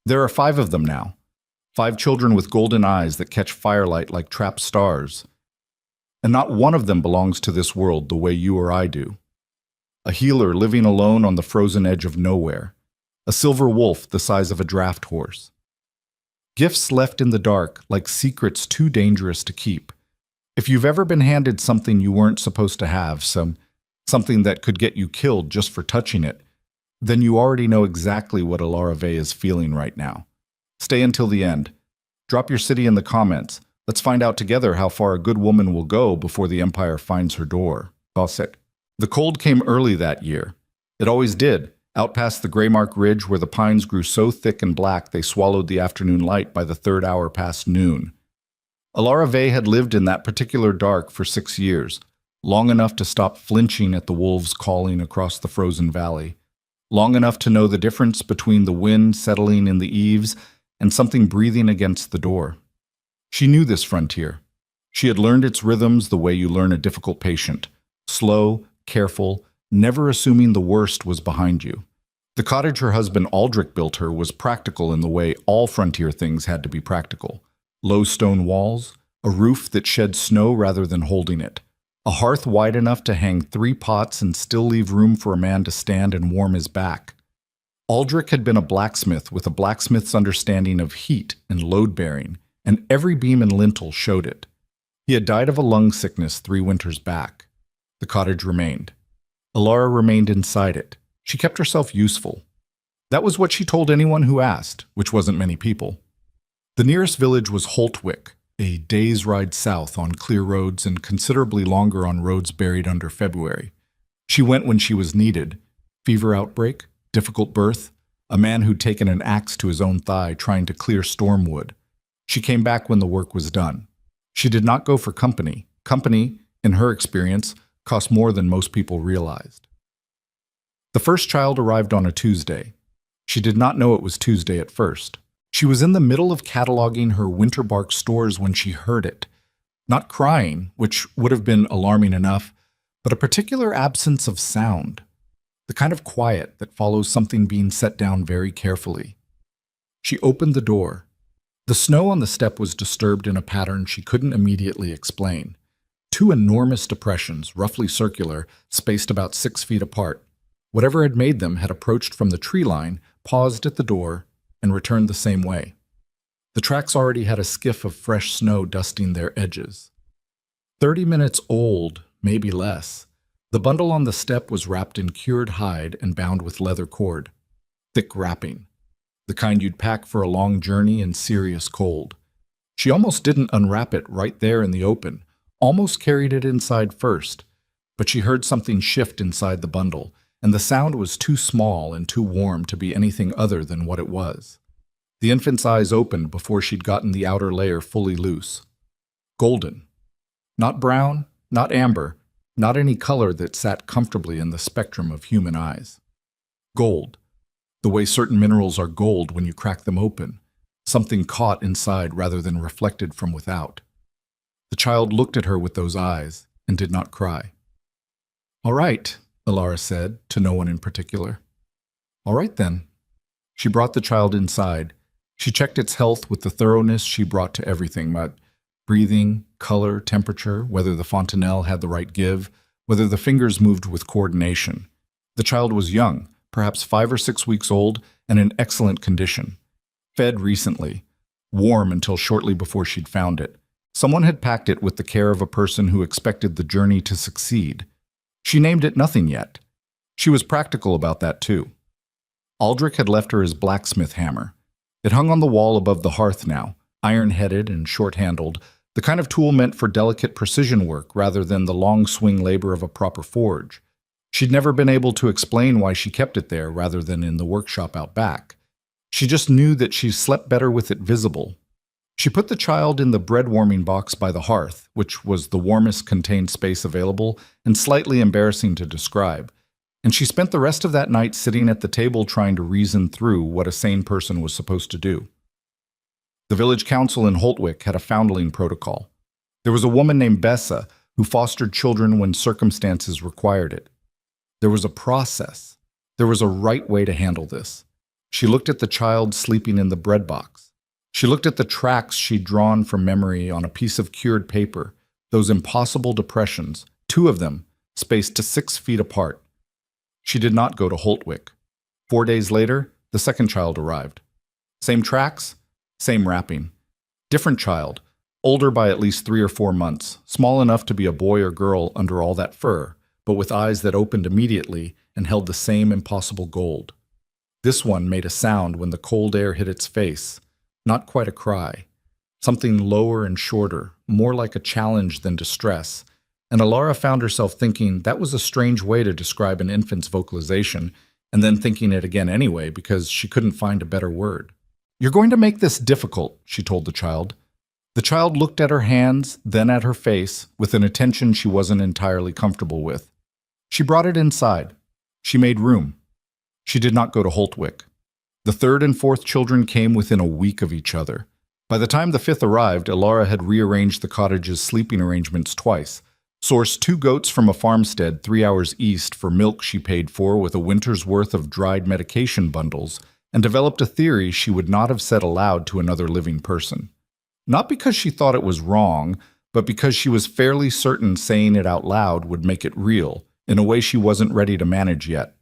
There are 5 of them now. 5 children with golden eyes that catch firelight like trapped stars. And not one of them belongs to this world the way you or I do. A healer living alone on the frozen edge of nowhere. A silver wolf the size of a draft horse. Gifts left in the dark like secrets too dangerous to keep. If you've ever been handed something you weren't supposed to have, something that could get you killed just for touching it, then you already know exactly what Alara Vey is feeling right now. Stay until the end. Drop your city in the comments. Let's find out together how far a good woman will go before the Empire finds her door. Gossip. The cold came early that year. It always did, out past the Greymark Ridge where the pines grew so thick and black they swallowed the afternoon light by the 3rd hour past noon. Alara Vey had lived in that particular dark for 6 years, long enough to stop flinching at the wolves calling across the frozen valley, long enough to know the difference between the wind settling in the eaves and something breathing against the door. She knew this frontier. She had learned its rhythms the way you learn a difficult patient, slow, careful, never assuming the worst was behind you. The cottage her husband Aldrich built her was practical in the way all frontier things had to be practical. Low stone walls, a roof that shed snow rather than holding it, a hearth wide enough to hang 3 pots and still leave room for a man to stand and warm his back. Aldrich had been a blacksmith with a blacksmith's understanding of heat and load-bearing, and every beam and lintel showed it. He had died of a lung sickness 3 winters back. The cottage remained. Alara remained inside it. She kept herself useful. That was what she told anyone who asked, which wasn't many people. The nearest village was Holtwick, a day's ride south on clear roads and considerably longer on roads buried under February. She went when she was needed. Fever outbreak, difficult birth, a man who'd taken an axe to his own thigh trying to clear stormwood. She came back when the work was done. She did not go for company. Company, in her experience, cost more than most people realized. The first child arrived on a Tuesday. She did not know it was Tuesday at first. She was in the middle of cataloging her winter bark stores when she heard it. Not crying, which would have been alarming enough, but a particular absence of sound. The kind of quiet that follows something being set down very carefully. She opened the door. The snow on the step was disturbed in a pattern she couldn't immediately explain. 2 enormous depressions, roughly circular, spaced about 6 feet apart. Whatever had made them had approached from the tree line, paused at the door, and returned the same way. The tracks already had a skiff of fresh snow dusting their edges. 30 minutes old, maybe less. The bundle on the step was wrapped in cured hide and bound with leather cord. Thick wrapping. The kind you'd pack for a long journey in serious cold. She almost didn't unwrap it right there in the open, almost carried it inside first, but she heard something shift inside the bundle, and the sound was too small and too warm to be anything other than what it was. The infant's eyes opened before she'd gotten the outer layer fully loose. Golden. Not brown, not amber, not any color that sat comfortably in the spectrum of human eyes. Gold. The way certain minerals are gold when you crack them open, something caught inside rather than reflected from without. The child looked at her with those eyes and did not cry. "All right," Alara said, to no one in particular. "All right then." She brought the child inside. She checked its health with the thoroughness she brought to everything, but breathing, color, temperature, whether the fontanelle had the right give, whether the fingers moved with coordination. The child was young, perhaps 5 or 6 weeks old, and in excellent condition. Fed recently, warm until shortly before she'd found it. Someone had packed it with the care of a person who expected the journey to succeed. She named it nothing yet. She was practical about that too. Aldrich had left her his blacksmith hammer. It hung on the wall above the hearth now, iron-headed and short-handled, the kind of tool meant for delicate precision work rather than the long swing labor of a proper forge. She'd never been able to explain why she kept it there rather than in the workshop out back. She just knew that she slept better with it visible. She put the child in the bread-warming box by the hearth, which was the warmest contained space available and slightly embarrassing to describe, and she spent the rest of that night sitting at the table trying to reason through what a sane person was supposed to do. The village council in Holtwick had a foundling protocol. There was a woman named Bessa who fostered children when circumstances required it. There was a process. There was a right way to handle this. She looked at the child sleeping in the bread box. She looked at the tracks she'd drawn from memory on a piece of cured paper, those impossible depressions, 2 of them, spaced to 6 feet apart. She did not go to Holtwick. 4 days later, the second child arrived. Same tracks, same wrapping. Different child, older by at least 3 or 4 months, small enough to be a boy or girl under all that fur, but with eyes that opened immediately and held the same impossible gold. This one made a sound when the cold air hit its face, not quite a cry, something lower and shorter, more like a challenge than distress, and Alara found herself thinking that was a strange way to describe an infant's vocalization, and then thinking it again anyway because she couldn't find a better word. "You're going to make this difficult," she told the child. The child looked at her hands, then at her face, with an attention she wasn't entirely comfortable with. She brought it inside. She made room. She did not go to Holtwick. The third and fourth children came within a week of each other. By the time the fifth arrived, Alara had rearranged the cottage's sleeping arrangements twice, sourced 2 goats from a farmstead 3 hours east for milk she paid for with a winter's worth of dried medication bundles, and developed a theory she would not have said aloud to another living person. Not because she thought it was wrong, but because she was fairly certain saying it out loud would make it real, in a way she wasn't ready to manage yet.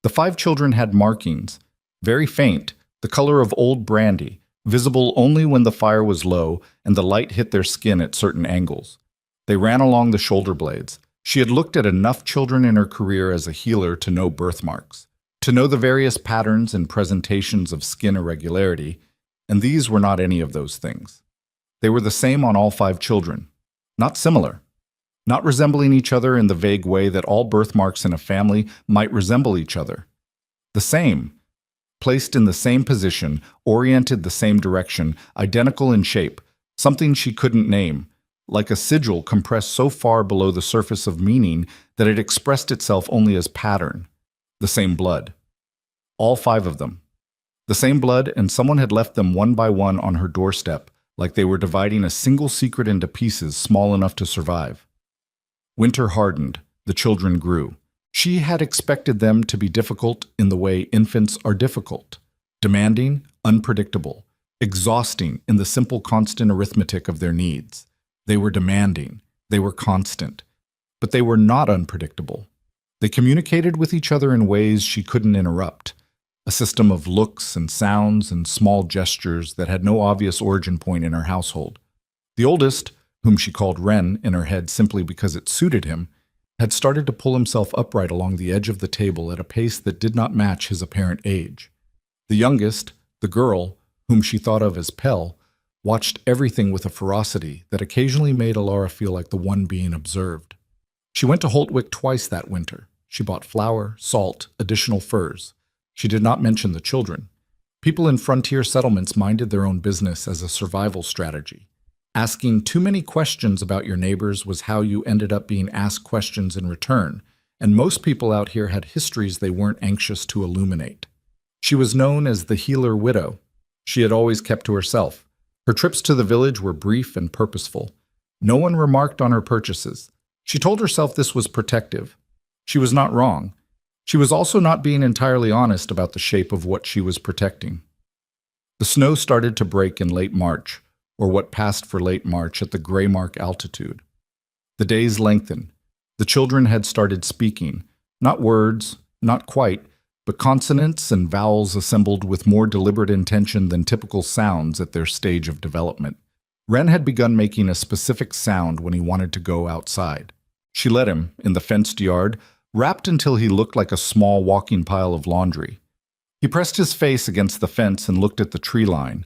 The 5 children had markings, very faint, the color of old brandy, visible only when the fire was low and the light hit their skin at certain angles. They ran along the shoulder blades. She had looked at enough children in her career as a healer to know birthmarks, to know the various patterns and presentations of skin irregularity, and these were not any of those things. They were the same on all 5 children, not similar, not resembling each other in the vague way that all birthmarks in a family might resemble each other. The same, placed in the same position, oriented the same direction, identical in shape, something she couldn't name, like a sigil compressed so far below the surface of meaning that it expressed itself only as pattern. The same blood. All 5 of them. The same blood, and someone had left them one by one on her doorstep, like they were dividing a single secret into pieces small enough to survive. Winter hardened. The children grew. She had expected them to be difficult in the way infants are difficult. Demanding, unpredictable, exhausting in the simple constant arithmetic of their needs. They were demanding. They were constant. But they were not unpredictable. They communicated with each other in ways she couldn't interrupt. A system of looks and sounds and small gestures that had no obvious origin point in her household. The oldest, whom she called Ren in her head simply because it suited him, had started to pull himself upright along the edge of the table at a pace that did not match his apparent age. The youngest, the girl, whom she thought of as Pell, watched everything with a ferocity that occasionally made Alara feel like the one being observed. She went to Holtwick twice that winter. She bought flour, salt, additional furs. She did not mention the children. People in frontier settlements minded their own business as a survival strategy. Asking too many questions about your neighbors was how you ended up being asked questions in return, and most people out here had histories they weren't anxious to illuminate. She was known as the healer widow. She had always kept to herself. Her trips to the village were brief and purposeful. No one remarked on her purchases. She told herself this was protective. She was not wrong. She was also not being entirely honest about the shape of what she was protecting. The snow started to break in late March, or what passed for late March at the gray mark altitude. The days lengthened. The children had started speaking, not words, not quite, but consonants and vowels assembled with more deliberate intention than typical sounds at their stage of development. Ren had begun making a specific sound when he wanted to go outside. She let him, in the fenced yard, wrapped until he looked like a small walking pile of laundry. He pressed his face against the fence and looked at the tree line.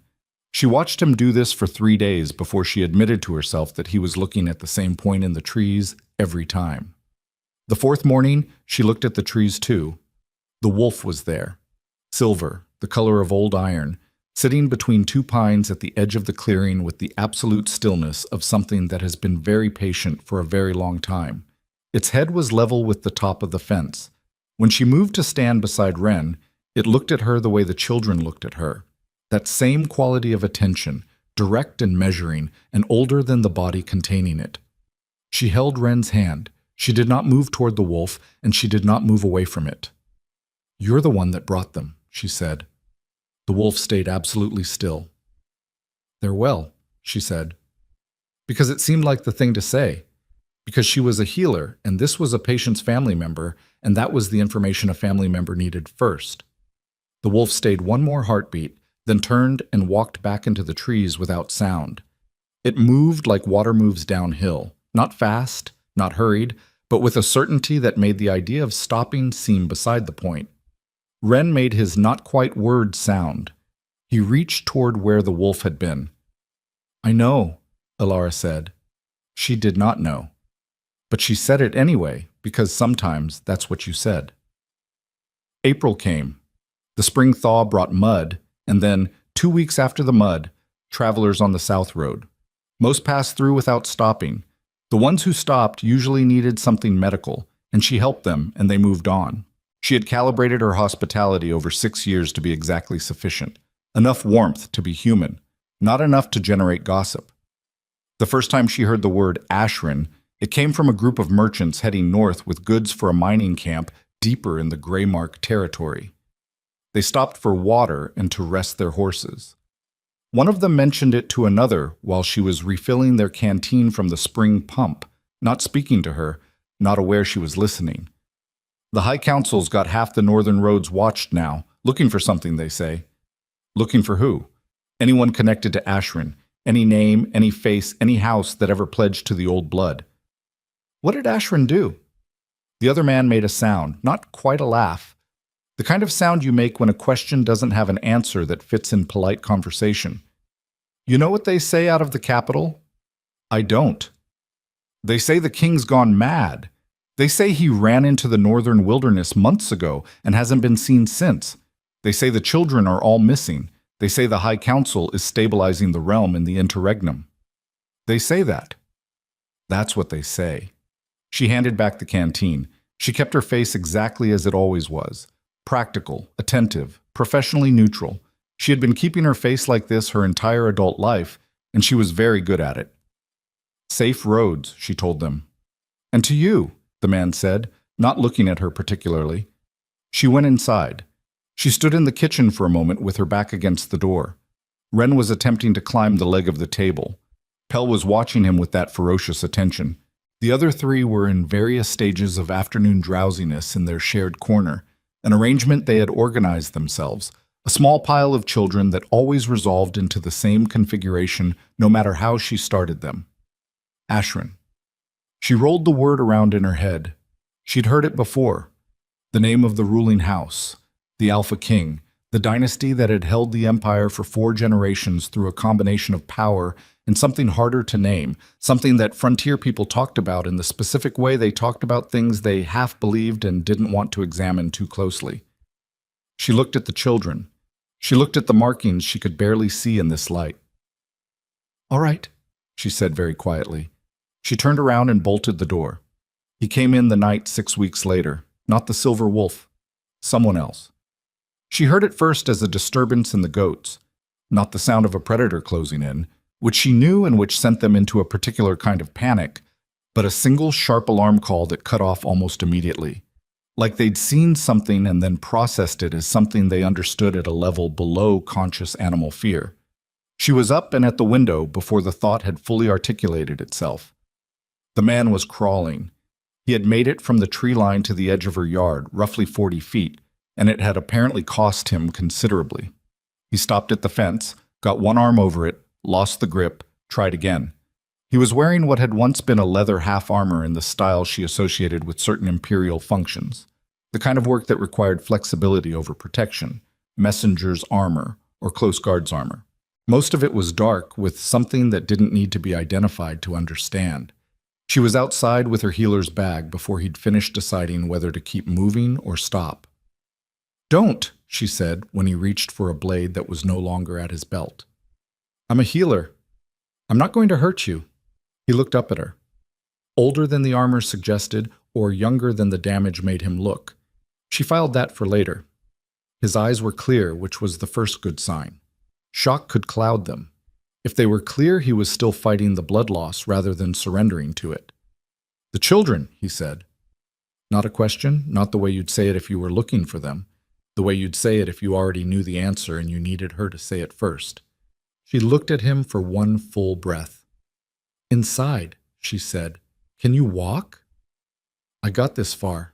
She watched him do this for 3 days before she admitted to herself that he was looking at the same point in the trees every time. The 4th morning, she looked at the trees too. The wolf was there, silver, the color of old iron, sitting between 2 pines at the edge of the clearing with the absolute stillness of something that has been very patient for a very long time. Its head was level with the top of the fence. When she moved to stand beside Ren, it looked at her the way the children looked at her. That same quality of attention, direct and measuring, and older than the body containing it. She held Ren's hand. She did not move toward the wolf, and she did not move away from it. "You're the one that brought them," she said. The wolf stayed absolutely still. "They're well," she said, because it seemed like the thing to say, because she was a healer, and this was a patient's family member, and that was the information a family member needed first. The wolf stayed one more heartbeat, then turned and walked back into the trees without sound. It moved like water moves downhill, not fast, not hurried, but with a certainty that made the idea of stopping seem beside the point. Ren made his not-quite-word sound. He reached toward where the wolf had been. "I know," Alara said. She did not know. But she said it anyway, because sometimes that's what you said. April came. The spring thaw brought mud, and then, 2 weeks after the mud, travelers on the South Road. Most passed through without stopping. The ones who stopped usually needed something medical, and she helped them, and they moved on. She had calibrated her hospitality over 6 years to be exactly sufficient. Enough warmth to be human, not enough to generate gossip. The first time she heard the word Ashrin, it came from a group of merchants heading north with goods for a mining camp deeper in the Greymark territory. They stopped for water and to rest their horses. One of them mentioned it to another while she was refilling their canteen from the spring pump, not speaking to her, not aware she was listening. The High Council's got half the northern roads watched now, looking for something, they say. Looking for who? Anyone connected to Ashrin, any name, any face, any house that ever pledged to the old blood. What did Ashrin do? The other man made a sound, not quite a laugh. The kind of sound you make when a question doesn't have an answer that fits in polite conversation. You know what they say out of the capital? I don't. They say the king's gone mad. They say he ran into the northern wilderness months ago and hasn't been seen since. They say the children are all missing. They say the High Council is stabilizing the realm in the interregnum. They say that. That's what they say. She handed back the canteen. She kept her face exactly as it always was. Practical, attentive, professionally neutral. She had been keeping her face like this her entire adult life, and she was very good at it. Safe roads, she told them. And to you, the man said, not looking at her particularly. She went inside. She stood in the kitchen for a moment with her back against the door. Ren was attempting to climb the leg of the table. Pell was watching him with that ferocious attention. The other three were in various stages of afternoon drowsiness in their shared corner, an arrangement they had organized themselves, a small pile of children that always resolved into the same configuration no matter how she started them. Ashrin. She rolled the word around in her head. She'd heard it before. The name of the ruling house, the Alpha King, the dynasty that had held the empire for 4 generations through a combination of power and something harder to name, something that frontier people talked about in the specific way they talked about things they half believed and didn't want to examine too closely. She looked at the children. She looked at the markings she could barely see in this light. "All right," she said very quietly. She turned around and bolted the door. He came in the night 6 weeks later, not the Silver Wolf, someone else. She heard it first as a disturbance in the goats, not the sound of a predator closing in, which she knew and which sent them into a particular kind of panic, but a single sharp alarm call that cut off almost immediately, like they'd seen something and then processed it as something they understood at a level below conscious animal fear. She was up and at the window before the thought had fully articulated itself. The man was crawling. He had made it from the tree line to the edge of her yard, roughly 40 feet, and it had apparently cost him considerably. He stopped at the fence, got one arm over it, lost the grip, tried again. He was wearing what had once been a leather half-armor in the style she associated with certain imperial functions, the kind of work that required flexibility over protection, messenger's armor, or close guard's armor. Most of it was dark, with something that didn't need to be identified to understand. She was outside with her healer's bag before he'd finished deciding whether to keep moving or stop. "Don't," she said when he reached for a blade that was no longer at his belt. "I'm a healer. I'm not going to hurt you." He looked up at her. Older than the armor suggested, or younger than the damage made him look. She filed that for later. His eyes were clear, which was the first good sign. Shock could cloud them. If they were clear, he was still fighting the blood loss rather than surrendering to it. "The children," he said. Not a question, not the way you'd say it if you were looking for them. the way you'd say it if you already knew the answer and you needed her to say it first. She looked at him for one full breath. "Inside," she said. "Can you walk?" "I got this far."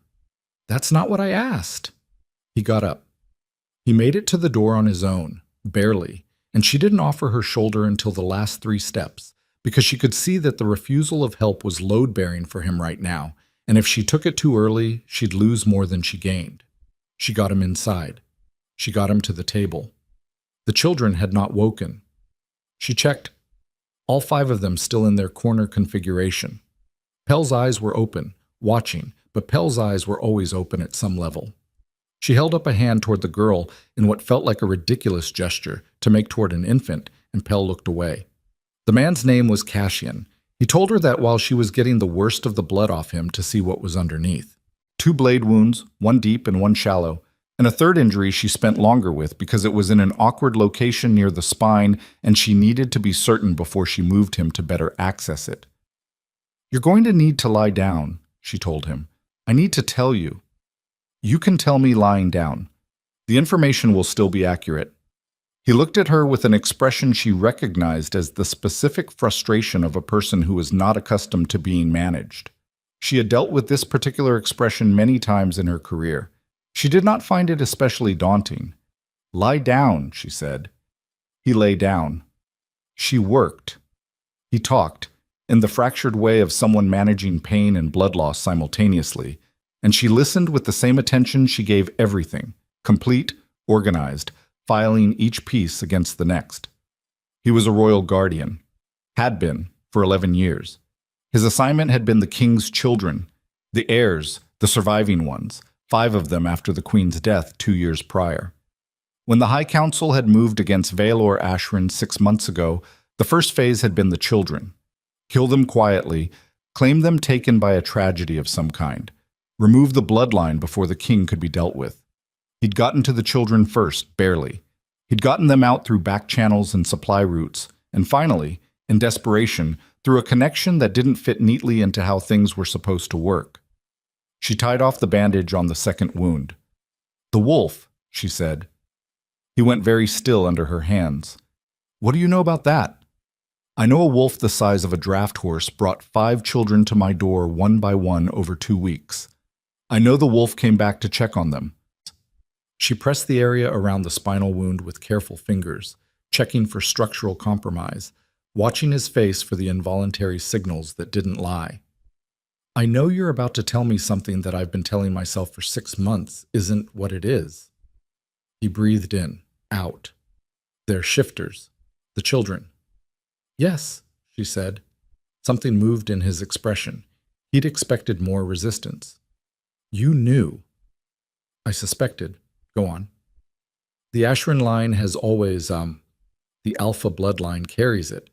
"That's not what I asked." He got up. He made it to the door on his own, barely, and she didn't offer her shoulder until the last 3 steps, because she could see that the refusal of help was load-bearing for him right now, and if she took it too early, she'd lose more than she gained. She got him inside. She got him to the table. The children had not woken. She checked. All 5 of them still in their corner configuration. Pel's eyes were open, watching, but Pel's eyes were always open at some level. She held up a hand toward the girl in what felt like a ridiculous gesture to make toward an infant, and Pel looked away. The man's name was Cassian. He told her that while she was getting the worst of the blood off him to see what was underneath. 2 blade wounds, 1 deep and 1 shallow, and a 3rd injury she spent longer with because it was in an awkward location near the spine and she needed to be certain before she moved him to better access it. "You're going to need to lie down," she told him. "I need to tell you. You can tell me lying down. The information will still be accurate." He looked at her with an expression she recognized as the specific frustration of a person who is not accustomed to being managed. She had dealt with this particular expression many times in her career. She did not find it especially daunting. "Lie down," she said. He lay down. She worked. He talked, in the fractured way of someone managing pain and blood loss simultaneously, and she listened with the same attention she gave everything, complete, organized, filing each piece against the next. He was a royal guardian. Had been, for 11 years. His assignment had been the king's children, the heirs, the surviving ones, 5 of them after the queen's death 2 years prior. When the High Council had moved against Valor Ashrin 6 months ago, the first phase had been the children. Kill them quietly, claim them taken by a tragedy of some kind. Remove the bloodline before the king could be dealt with. He'd gotten to the children first, barely. He'd gotten them out through back channels and supply routes, and finally, in desperation, through a connection that didn't fit neatly into how things were supposed to work. She tied off the bandage on the 2nd wound. "The wolf," she said. He went very still under her hands. "What do you know about that?" "I know a wolf the size of a draft horse brought 5 children to my door one by one over 2 weeks. I know the wolf came back to check on them." She pressed the area around the spinal wound with careful fingers, checking for structural compromise, watching his face for the involuntary signals that didn't lie. "I know you're about to tell me something that I've been telling myself for 6 months isn't what it is." He breathed in, out. "They're shifters. The children." "Yes," she said. Something moved in his expression. He'd expected more resistance. "You knew." "I suspected. Go on." "The Ashrin line has always, the Alpha bloodline carries it.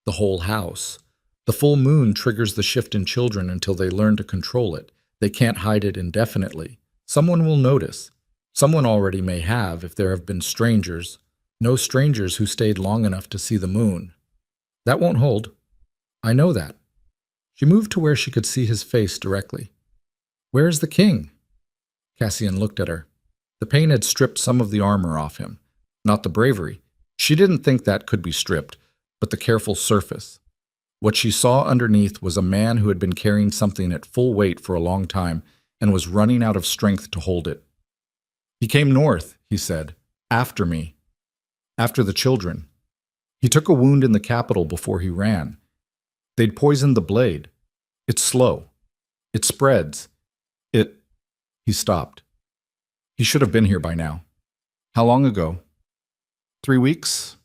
The whole house. The full moon triggers the shift in children until they learn to control it. They can't hide it indefinitely. Someone will notice. Someone already may have if there have been strangers. No strangers who stayed long enough to see the moon. That won't hold. I know that." She moved to where she could see his face directly. "Where is the king?" Cassian looked at her. The pain had stripped some of the armor off him. Not the bravery. She didn't think that could be stripped, but the careful surface. What she saw underneath was a man who had been carrying something at full weight for a long time and was running out of strength to hold it. "He came north," he said, "after me. After the children. He took a wound in the capital before he ran. They'd poisoned the blade. It's slow. It spreads. He stopped. "He should have been here by now." "How long ago?" 3 weeks?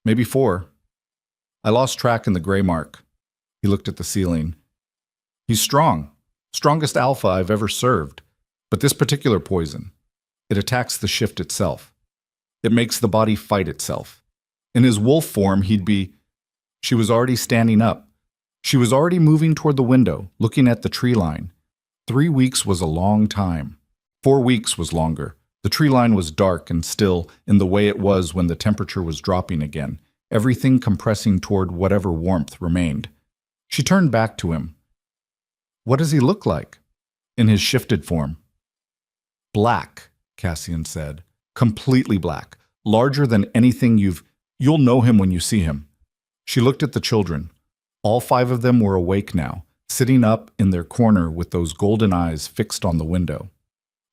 Maybe 4. I lost track in the gray mark." He looked at the ceiling. "He's strong. Strongest alpha I've ever served. But this particular poison, it attacks the shift itself. It makes the body fight itself. In his wolf form, he'd be..." She was already standing up. She was already moving toward the window, looking at the tree line. 3 weeks was a long time. 4 weeks was longer. The tree line was dark and still in the way it was when the temperature was dropping again, everything compressing toward whatever warmth remained. She turned back to him. "What does he look like?" "In his shifted form." "Black," Cassian said. Completely black. Larger than anything You'll know him when you see him. She looked at the children. All 5 of them were awake now, sitting up in their corner with those golden eyes fixed on the window.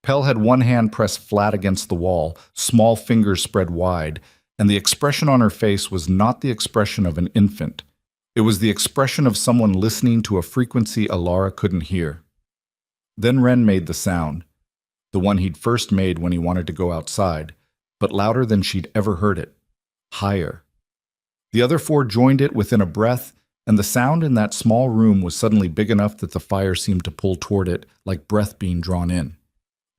Pell had one hand pressed flat against the wall, small fingers spread wide, and the expression on her face was not the expression of an infant. It was the expression of someone listening to a frequency Alara couldn't hear. Then Ren made the sound, the one he'd first made when he wanted to go outside, but louder than she'd ever heard it. Higher. The other 4 joined it within a breath, and the sound in that small room was suddenly big enough that the fire seemed to pull toward it like breath being drawn in.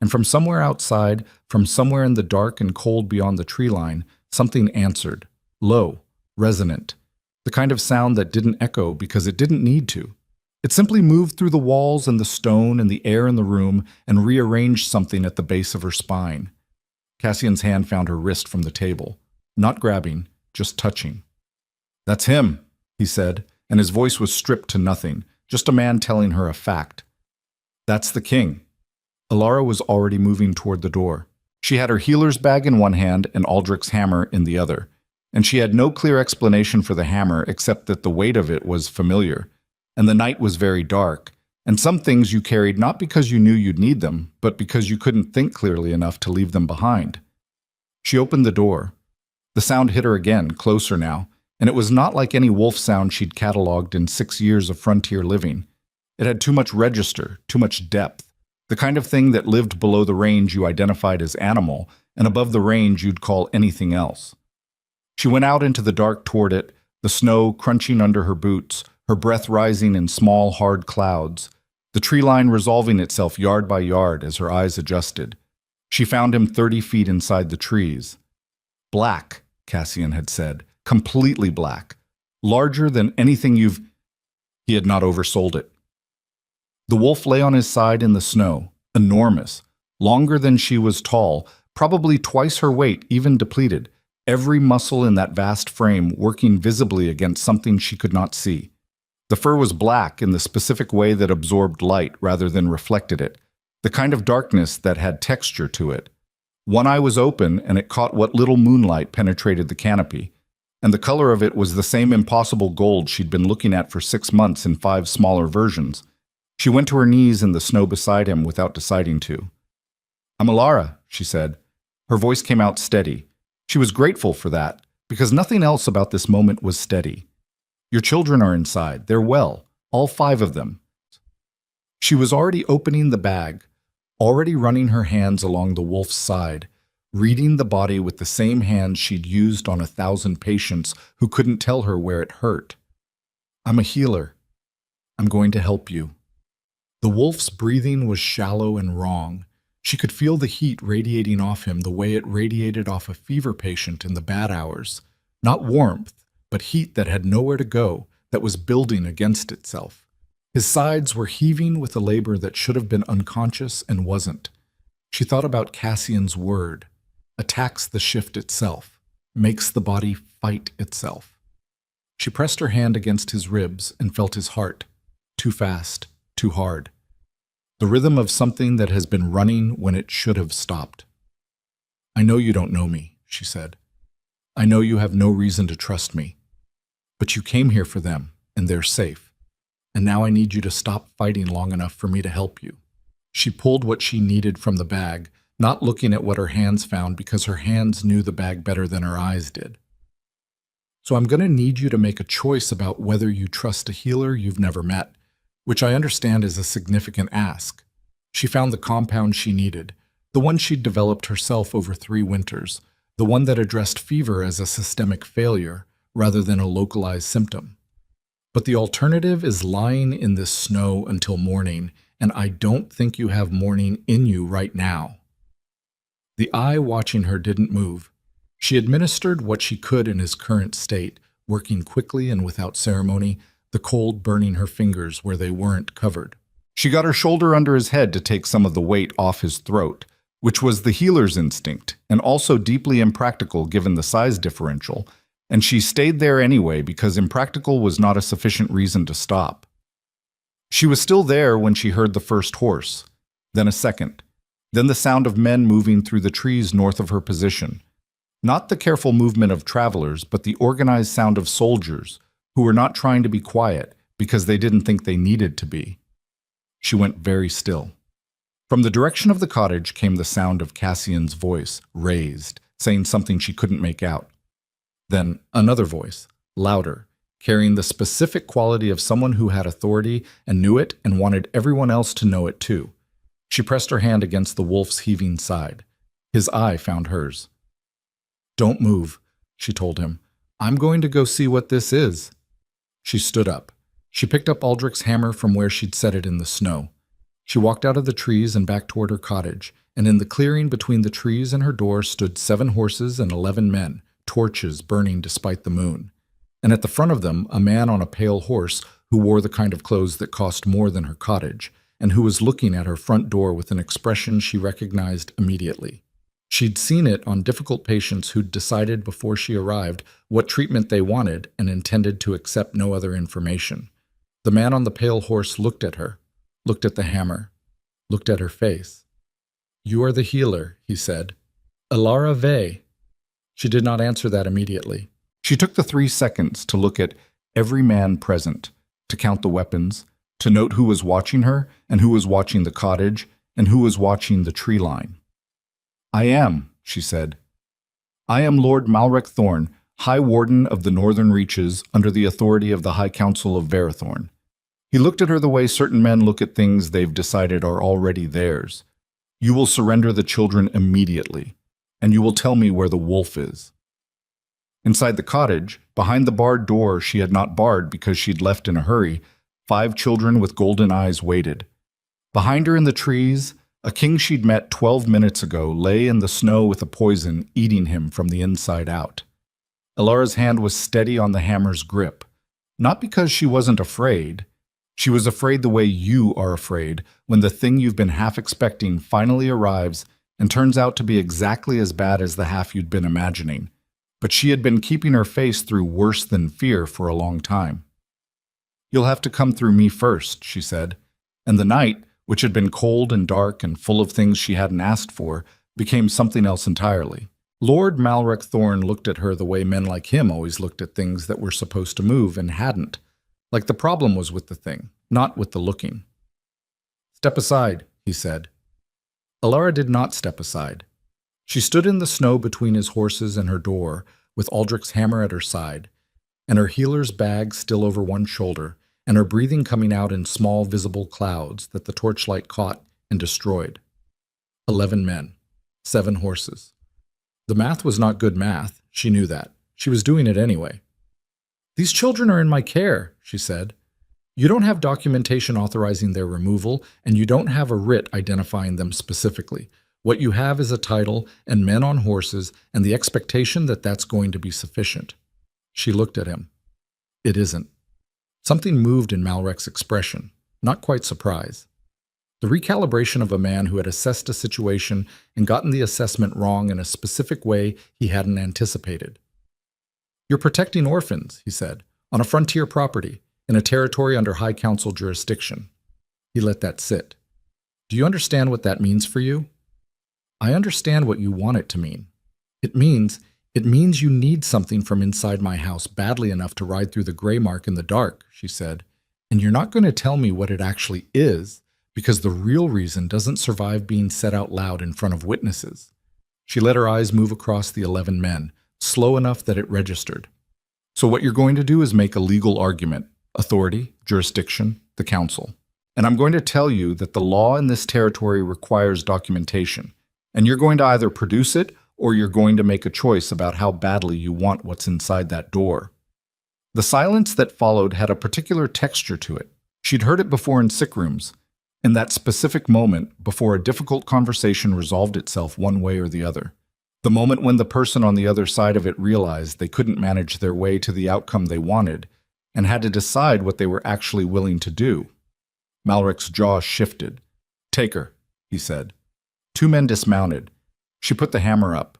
And from somewhere outside, from somewhere in the dark and cold beyond the tree line, something answered, low, resonant, the kind of sound that didn't echo because it didn't need to. It simply moved through the walls and the stone and the air in the room and rearranged something at the base of her spine. Cassian's hand found her wrist from the table, not grabbing, just touching. "That's him," he said, and his voice was stripped to nothing, just a man telling her a fact. "That's the king." Alara was already moving toward the door. She had her healer's bag in one hand and Aldrich's hammer in the other, and she had no clear explanation for the hammer except that the weight of it was familiar, and the night was very dark, and some things you carried not because you knew you'd need them, but because you couldn't think clearly enough to leave them behind. She opened the door. The sound hit her again, closer now, and it was not like any wolf sound she'd catalogued in 6 years of frontier living. It had too much register, too much depth. The kind of thing that lived below the range you identified as animal, and above the range you'd call anything else. She went out into the dark toward it, the snow crunching under her boots, her breath rising in small, hard clouds, the tree line resolving itself yard by yard as her eyes adjusted. She found him 30 feet inside the trees. Black, Cassian had said, completely black, larger than anything He had not oversold it. The wolf lay on his side in the snow, enormous, longer than she was tall, probably twice her weight, even depleted, every muscle in that vast frame working visibly against something she could not see. The fur was black in the specific way that absorbed light rather than reflected it, the kind of darkness that had texture to it. One eye was open, and it caught what little moonlight penetrated the canopy, and the color of it was the same impossible gold she'd been looking at for 6 months in 5 smaller versions. She went to her knees in the snow beside him without deciding to. "I'm Alara," she said. Her voice came out steady. She was grateful for that, because nothing else about this moment was steady. "Your children are inside. They're well, all 5 of them." She was already opening the bag, already running her hands along the wolf's side, reading the body with the same hands she'd used on 1,000 patients who couldn't tell her where it hurt. "I'm a healer. I'm going to help you." The wolf's breathing was shallow and wrong. She could feel the heat radiating off him the way it radiated off a fever patient in the bad hours. Not warmth, but heat that had nowhere to go, that was building against itself. His sides were heaving with a labor that should have been unconscious and wasn't. She thought about Cassian's word. Attacks the shift itself, makes the body fight itself. She pressed her hand against his ribs and felt his heart. Too fast. Too hard. The rhythm of something that has been running when it should have stopped. "I know you don't know me," she said. "I know you have no reason to trust me. But you came here for them, and they're safe. And now I need you to stop fighting long enough for me to help you." She pulled what she needed from the bag, not looking at what her hands found because her hands knew the bag better than her eyes did. "So I'm going to need you to make a choice about whether you trust a healer you've never met, which I understand is a significant ask." She found the compound she needed, the one she'd developed herself over 3 winters, the one that addressed fever as a systemic failure rather than a localized symptom. "But the alternative is lying in this snow until morning, and I don't think you have morning in you right now." The eye watching her didn't move. She administered what she could in his current state, working quickly and without ceremony, the cold burning her fingers where they weren't covered. She got her shoulder under his head to take some of the weight off his throat, which was the healer's instinct, and also deeply impractical given the size differential, and she stayed there anyway because impractical was not a sufficient reason to stop. She was still there when she heard the first horse, then a second. Then the sound of men moving through the trees north of her position. Not the careful movement of travelers, but the organized sound of soldiers who were not trying to be quiet because they didn't think they needed to be. She went very still. From the direction of the cottage came the sound of Cassian's voice, raised, saying something she couldn't make out. Then another voice, louder, carrying the specific quality of someone who had authority and knew it and wanted everyone else to know it too. She pressed her hand against the wolf's heaving side. His eye found hers. "Don't move," she told him. "I'm going to go see what this is." She stood up. She picked up Aldrich's hammer from where she'd set it in the snow. She walked out of the trees and back toward her cottage, and in the clearing between the trees and her door stood 7 horses and 11 men, torches burning despite the moon. And at the front of them, a man on a pale horse who wore the kind of clothes that cost more than her cottage, and who was looking at her front door with an expression she recognized immediately. She'd seen it on difficult patients who'd decided before she arrived what treatment they wanted and intended to accept no other information. The man on the pale horse looked at her, looked at the hammer, looked at her face. "You are the healer," he said. "Alara Vey." She did not answer that immediately. She took the 3 seconds to look at every man present, to count the weapons, to note who was watching her and who was watching the cottage and who was watching the tree line. "I am," she said. "I am Lord Malrek Thorn, High Warden of the Northern Reaches under the authority of the High Council of Verathorn." He looked at her the way certain men look at things they've decided are already theirs. "You will surrender the children immediately, and you will tell me where the wolf is." Inside the cottage, behind the barred door she had not barred because she'd left in a hurry, 5 children with golden eyes waited. Behind her in the trees, a king she'd met 12 minutes ago lay in the snow with a poison eating him from the inside out. Alara's hand was steady on the hammer's grip, not because she wasn't afraid. She was afraid the way you are afraid when the thing you've been half expecting finally arrives and turns out to be exactly as bad as the half you'd been imagining. But she had been keeping her face through worse than fear for a long time. "You'll have to come through me first," she said, and the night, which had been cold and dark and full of things she hadn't asked for, became something else entirely. Lord Malrek Thorn looked at her the way men like him always looked at things that were supposed to move and hadn't, like the problem was with the thing, not with the looking. "Step aside," he said. Alara did not step aside. She stood in the snow between his horses and her door, with Aldrich's hammer at her side, and her healer's bag still over one shoulder, and her breathing coming out in small visible clouds that the torchlight caught and destroyed. 11 men, 7 horses. The math was not good math, she knew that. She was doing it anyway. "These children are in my care," she said. "You don't have documentation authorizing their removal, and you don't have a writ identifying them specifically. What you have is a title and men on horses and the expectation that that's going to be sufficient." She looked at him. "It isn't." Something moved in Malrek's expression, not quite surprise. The recalibration of a man who had assessed a situation and gotten the assessment wrong in a specific way he hadn't anticipated. "You're protecting orphans," he said, "on a frontier property, in a territory under High Council jurisdiction." He let that sit. "Do you understand what that means for you?" "I understand what you want it to mean. It means you need something from inside my house badly enough to ride through the gray mark in the dark," she said. "And you're not going to tell me what it actually is, because the real reason doesn't survive being said out loud in front of witnesses." She let her eyes move across the 11 men, slow enough that it registered. "So what you're going to do is make a legal argument, authority, jurisdiction, the council. And I'm going to tell you that the law in this territory requires documentation. And you're going to either produce it or you're going to make a choice about how badly you want what's inside that door." The silence that followed had a particular texture to it. She'd heard it before in sick rooms, in that specific moment before a difficult conversation resolved itself one way or the other. The moment when the person on the other side of it realized they couldn't manage their way to the outcome they wanted and had to decide what they were actually willing to do. Malrek's jaw shifted. "Take her," he said. 2 men dismounted. She put the hammer up.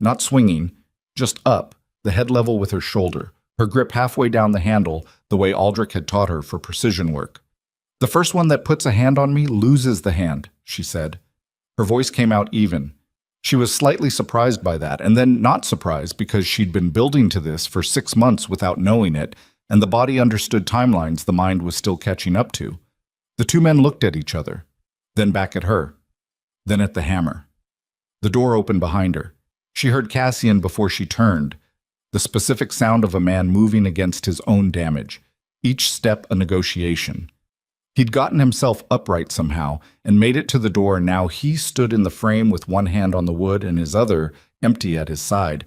Not swinging, just up, the head level with her shoulder, her grip halfway down the handle the way Aldrich had taught her for precision work. "The first one that puts a hand on me loses the hand," she said. Her voice came out even. She was slightly surprised by that, and then not surprised because she'd been building to this for 6 months without knowing it, and the body understood timelines the mind was still catching up to. The two men looked at each other, then back at her, then at the hammer. The door opened behind her. She heard Cassian before she turned, the specific sound of a man moving against his own damage, each step a negotiation. He'd gotten himself upright somehow and made it to the door, and now he stood in the frame with one hand on the wood and his other empty at his side,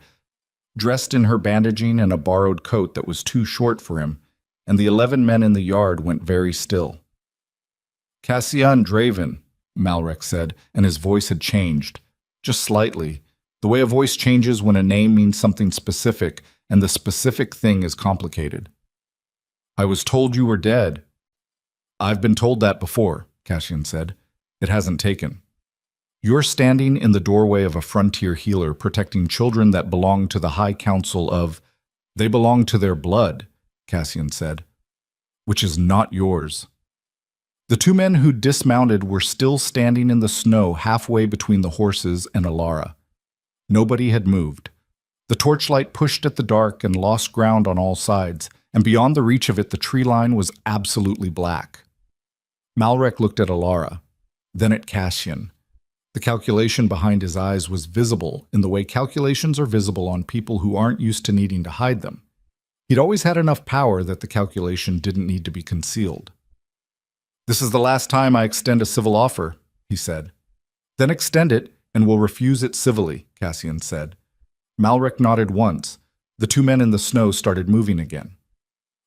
dressed in her bandaging and a borrowed coat that was too short for him, and the 11 men in the yard went very still. "Cassian Draven," Malrek said, and his voice had changed, just slightly, the way a voice changes when a name means something specific and the specific thing is complicated. "I was told you were dead." "I've been told that before," Cassian said. "It hasn't taken." "You're standing in the doorway of a frontier healer protecting children that belong to the High Council of... They belong to their blood," Cassian said, "which is not yours." The two men who dismounted were still standing in the snow halfway between the horses and Alara. Nobody had moved. The torchlight pushed at the dark and lost ground on all sides, and beyond the reach of it the tree line was absolutely black. Malrek looked at Alara, then at Cassian. The calculation behind his eyes was visible in the way calculations are visible on people who aren't used to needing to hide them. He'd always had enough power that the calculation didn't need to be concealed. "This is the last time I extend a civil offer," he said. "Then extend it, and we'll refuse it civilly," Cassian said. Malrek nodded once. The two men in the snow started moving again.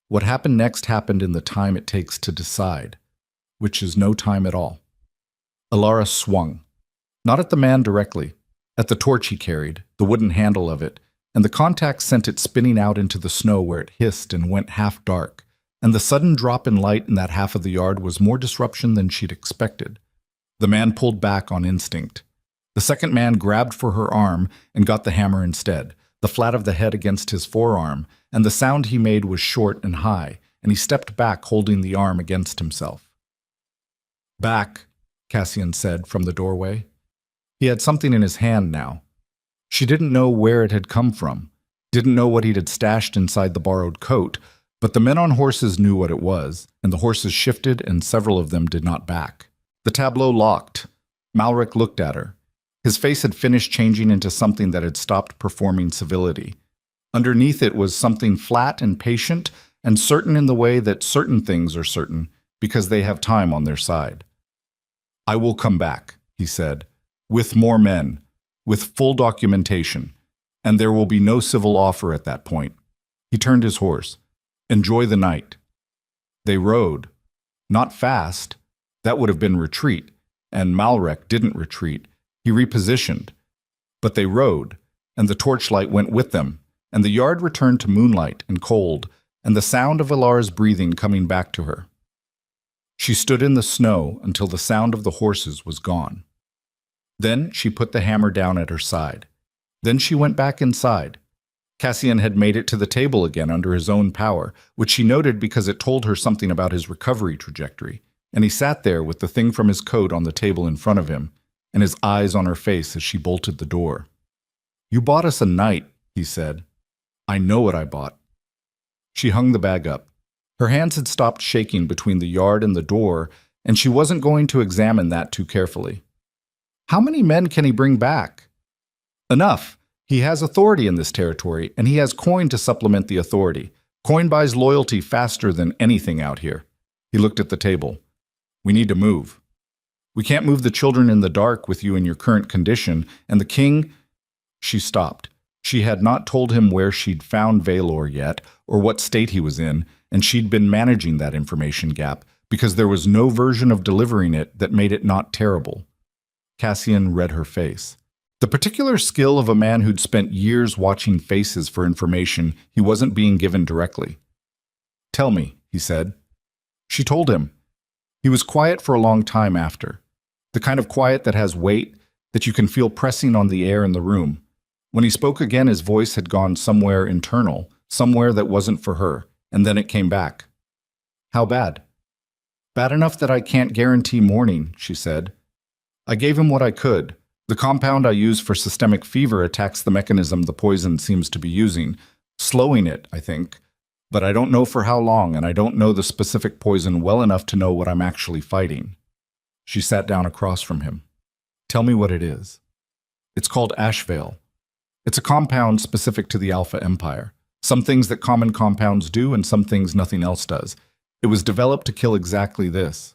What happened next happened in the time it takes to decide, which is no time at all. Alara swung. Not at the man directly, at the torch he carried, the wooden handle of it, and the contact sent it spinning out into the snow where it hissed and went half dark. And the sudden drop in light in that half of the yard was more disruption than she'd expected. The man pulled back on instinct. The second man grabbed for her arm and got the hammer instead, the flat of the head against his forearm, and the sound he made was short and high, and he stepped back holding the arm against himself. "Back," Cassian said from the doorway. He had something in his hand now. She didn't know where it had come from, didn't know what he'd had stashed inside the borrowed coat, but the men on horses knew what it was, and the horses shifted and several of them did not back. The tableau locked. Malrek looked at her. His face had finished changing into something that had stopped performing civility. Underneath it was something flat and patient and certain in the way that certain things are certain because they have time on their side. "I will come back," he said, "with more men, with full documentation, and there will be no civil offer at that point." He turned his horse. "Enjoy the night." They rode. Not fast. That would have been retreat, and Malrek didn't retreat. He repositioned. But they rode, and the torchlight went with them, and the yard returned to moonlight and cold, and the sound of Alara's breathing coming back to her. She stood in the snow until the sound of the horses was gone. Then she put the hammer down at her side. Then she went back inside. Cassian had made it to the table again under his own power, which she noted because it told her something about his recovery trajectory, and he sat there with the thing from his coat on the table in front of him, and his eyes on her face as she bolted the door. "You bought us a night," he said. "I know what I bought." She hung the bag up. Her hands had stopped shaking between the yard and the door, and she wasn't going to examine that too carefully. "How many men can he bring back?" "Enough. He has authority in this territory, and he has coin to supplement the authority. Coin buys loyalty faster than anything out here." He looked at the table. "We need to move. We can't move the children in the dark with you in your current condition, and the king—" She stopped. She had not told him where she'd found Valor yet, or what state he was in, and she'd been managing that information gap, because there was no version of delivering it that made it not terrible. Cassian read her face. The particular skill of a man who'd spent years watching faces for information he wasn't being given directly. "Tell me," he said. She told him. He was quiet for a long time after. The kind of quiet that has weight, that you can feel pressing on the air in the room. When he spoke again, his voice had gone somewhere internal, somewhere that wasn't for her, and then it came back. "How bad?" "Bad enough that I can't guarantee morning," she said. I gave him what I could. The compound I use for systemic fever attacks the mechanism the poison seems to be using, slowing it, I think. But I don't know for how long, and I don't know the specific poison well enough to know what I'm actually fighting. She sat down across from him. Tell me what it is. It's called Ashvale. It's a compound specific to the Alpha Empire. Some things that common compounds do and some things nothing else does. It was developed to kill exactly this.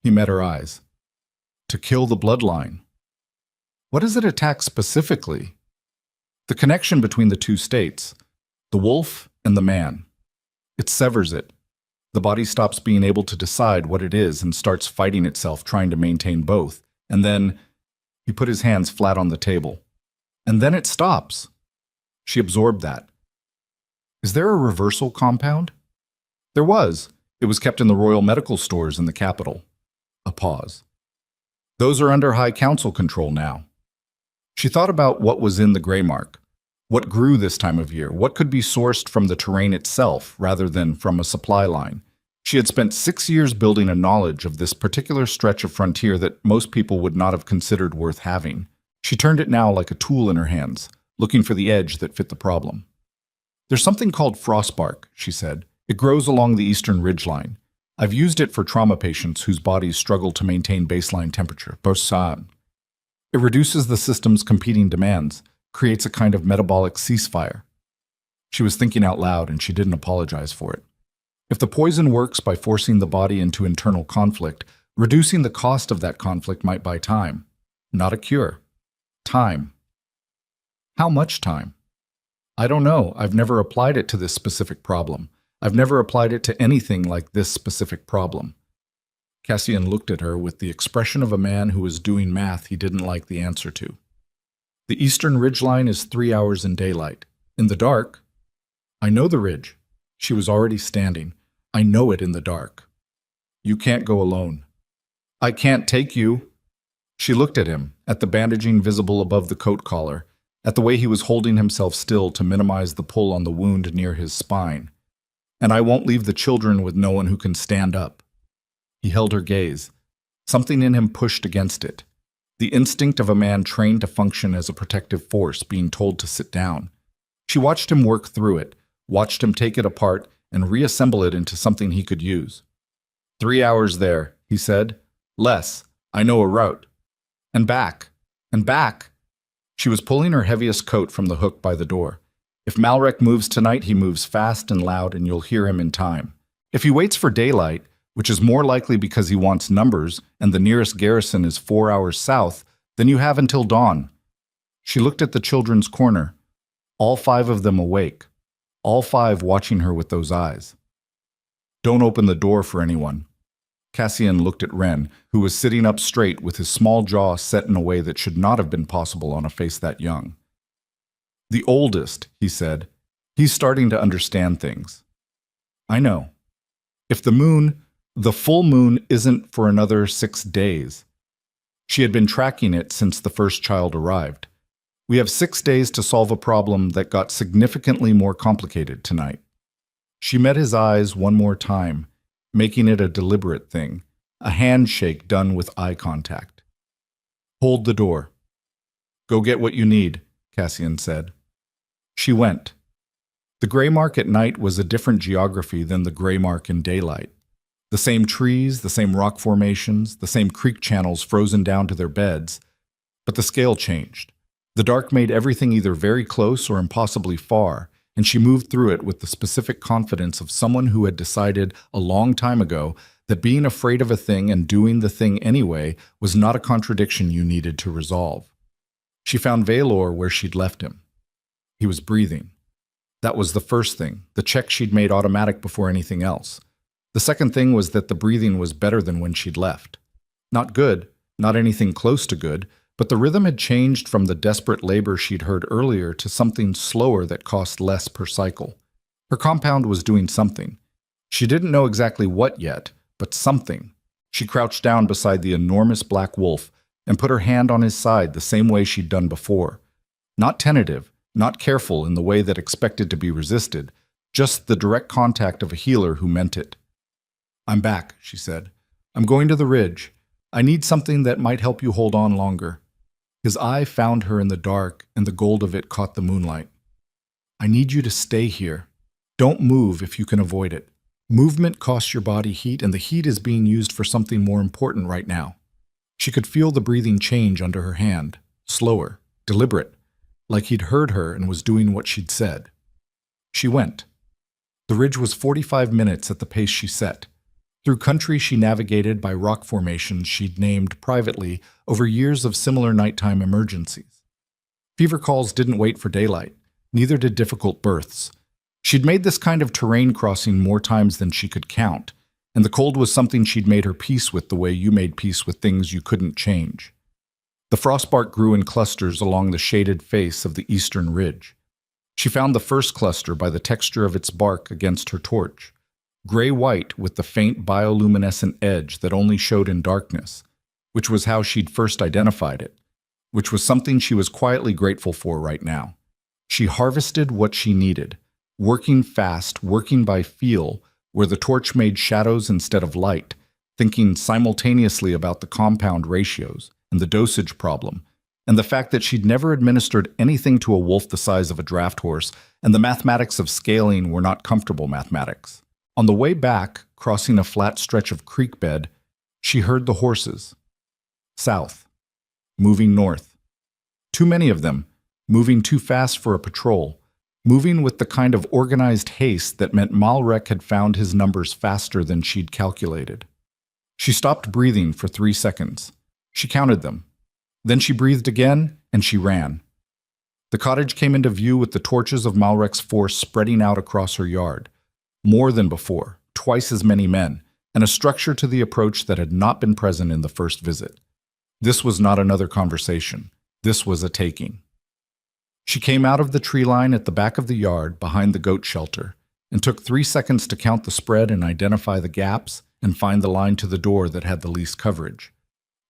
He met her eyes. To kill the bloodline. What does it attack specifically? The connection between the two states, the wolf and the man. It severs it. The body stops being able to decide what it is and starts fighting itself, trying to maintain both. And then, he put his hands flat on the table. And then it stops. She absorbed that. Is there a reversal compound? There was. It was kept in the Royal Medical Stores in the capital. A pause. Those are under High Council control now. She thought about what was in the gray mark. What grew this time of year? What could be sourced from the terrain itself rather than from a supply line? She had spent 6 years building a knowledge of this particular stretch of frontier that most people would not have considered worth having. She turned it now like a tool in her hands, looking for the edge that fit the problem. There's something called frostbark, she said. It grows along the eastern ridgeline. I've used it for trauma patients whose bodies struggle to maintain baseline temperature. It reduces the system's competing demands, creates a kind of metabolic ceasefire. She was thinking out loud, and she didn't apologize for it. If the poison works by forcing the body into internal conflict, reducing the cost of that conflict might buy time. Not a cure. Time. How much time? I don't know. I've never applied it to this specific problem. I've never applied it to anything like this specific problem. Cassian looked at her with the expression of a man who was doing math he didn't like the answer to. The eastern ridgeline is 3 hours in daylight. In the dark, I know the ridge. She was already standing. I know it in the dark. You can't go alone. I can't take you. She looked at him, at the bandaging visible above the coat collar, at the way he was holding himself still to minimize the pull on the wound near his spine. And I won't leave the children with no one who can stand up. He held her gaze. Something in him pushed against it. The instinct of a man trained to function as a protective force being told to sit down. She watched him work through it, watched him take it apart and reassemble it into something he could use. 3 hours there, he said. Less. I know a route. And back. And back. She was pulling her heaviest coat from the hook by the door. If Malrek moves tonight, he moves fast and loud, and you'll hear him in time. If he waits for daylight, which is more likely because he wants numbers, and the nearest garrison is 4 hours south, then you have until dawn. She looked at the children's corner, all 5 of them awake, all 5 watching her with those eyes. Don't open the door for anyone. Cassian looked at Ren, who was sitting up straight with his small jaw set in a way that should not have been possible on a face that young. The oldest, he said. He's starting to understand things. I know. If the full moon isn't for another 6 days. She had been tracking it since the first child arrived. We have 6 days to solve a problem that got significantly more complicated tonight. She met his eyes one more time, making it a deliberate thing, a handshake done with eye contact. Hold the door. Go get what you need, Cassian said. She went. The gray mark at night was a different geography than the gray mark in daylight. The same trees, the same rock formations, the same creek channels frozen down to their beds, but the scale changed. The dark made everything either very close or impossibly far, and she moved through it with the specific confidence of someone who had decided a long time ago that being afraid of a thing and doing the thing anyway was not a contradiction you needed to resolve. She found Valor where she'd left him. He was breathing. That was the first thing, the check she'd made automatic before anything else. The second thing was that the breathing was better than when she'd left. Not good, not anything close to good, but the rhythm had changed from the desperate labor she'd heard earlier to something slower that cost less per cycle. Her compound was doing something. She didn't know exactly what yet, but something. She crouched down beside the enormous black wolf and put her hand on his side the same way she'd done before. Not tentative, not careful in the way that expected to be resisted, just the direct contact of a healer who meant it. I'm back, she said. I'm going to the ridge. I need something that might help you hold on longer. His eye found her in the dark, and the gold of it caught the moonlight. I need you to stay here. Don't move if you can avoid it. Movement costs your body heat, and the heat is being used for something more important right now. She could feel the breathing change under her hand, slower, deliberate, like he'd heard her and was doing what she'd said. She went. The ridge was 45 minutes at the pace she set. Through country she navigated by rock formations she'd named privately over years of similar nighttime emergencies. Fever calls didn't wait for daylight, neither did difficult births. She'd made this kind of terrain crossing more times than she could count, and the cold was something she'd made her peace with the way you made peace with things you couldn't change. The frostbark grew in clusters along the shaded face of the eastern ridge. She found the first cluster by the texture of its bark against her torch, gray-white with the faint bioluminescent edge that only showed in darkness, which was how she'd first identified it, which was something she was quietly grateful for right now. She harvested what she needed, working fast, working by feel, where the torch made shadows instead of light, thinking simultaneously about the compound ratios and the dosage problem, and the fact that she'd never administered anything to a wolf the size of a draft horse, and the mathematics of scaling were not comfortable mathematics. On the way back, crossing a flat stretch of creek bed, she heard the horses. South. Moving north. Too many of them, moving too fast for a patrol, moving with the kind of organized haste that meant Malrek had found his numbers faster than she'd calculated. She stopped breathing for 3 seconds. She counted them. Then she breathed again, and she ran. The cottage came into view with the torches of Malrek's force spreading out across her yard. More than before, twice as many men, and a structure to the approach that had not been present in the first visit. This was not another conversation. This was a taking. She came out of the tree line at the back of the yard behind the goat shelter and took 3 seconds to count the spread and identify the gaps and find the line to the door that had the least coverage.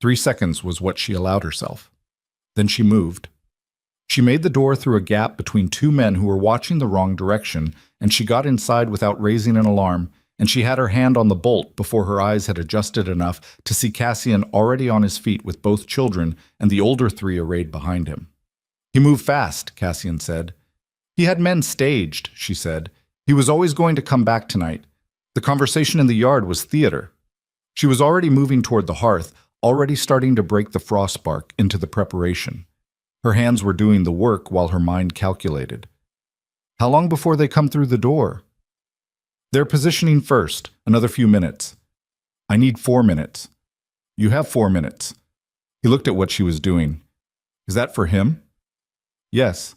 3 seconds was what she allowed herself. Then she moved. She made the door through a gap between 2 men who were watching the wrong direction, and she got inside without raising an alarm, and she had her hand on the bolt before her eyes had adjusted enough to see Cassian already on his feet with both children and the older 3 arrayed behind him. He moved fast, Cassian said. He had men staged, she said. He was always going to come back tonight. The conversation in the yard was theater. She was already moving toward the hearth, already starting to break the frostbark into the preparation. Her hands were doing the work while her mind calculated. How long before they come through the door? They're positioning first, another few minutes. I need 4 minutes. You have 4 minutes. He looked at what she was doing. Is that for him? Yes.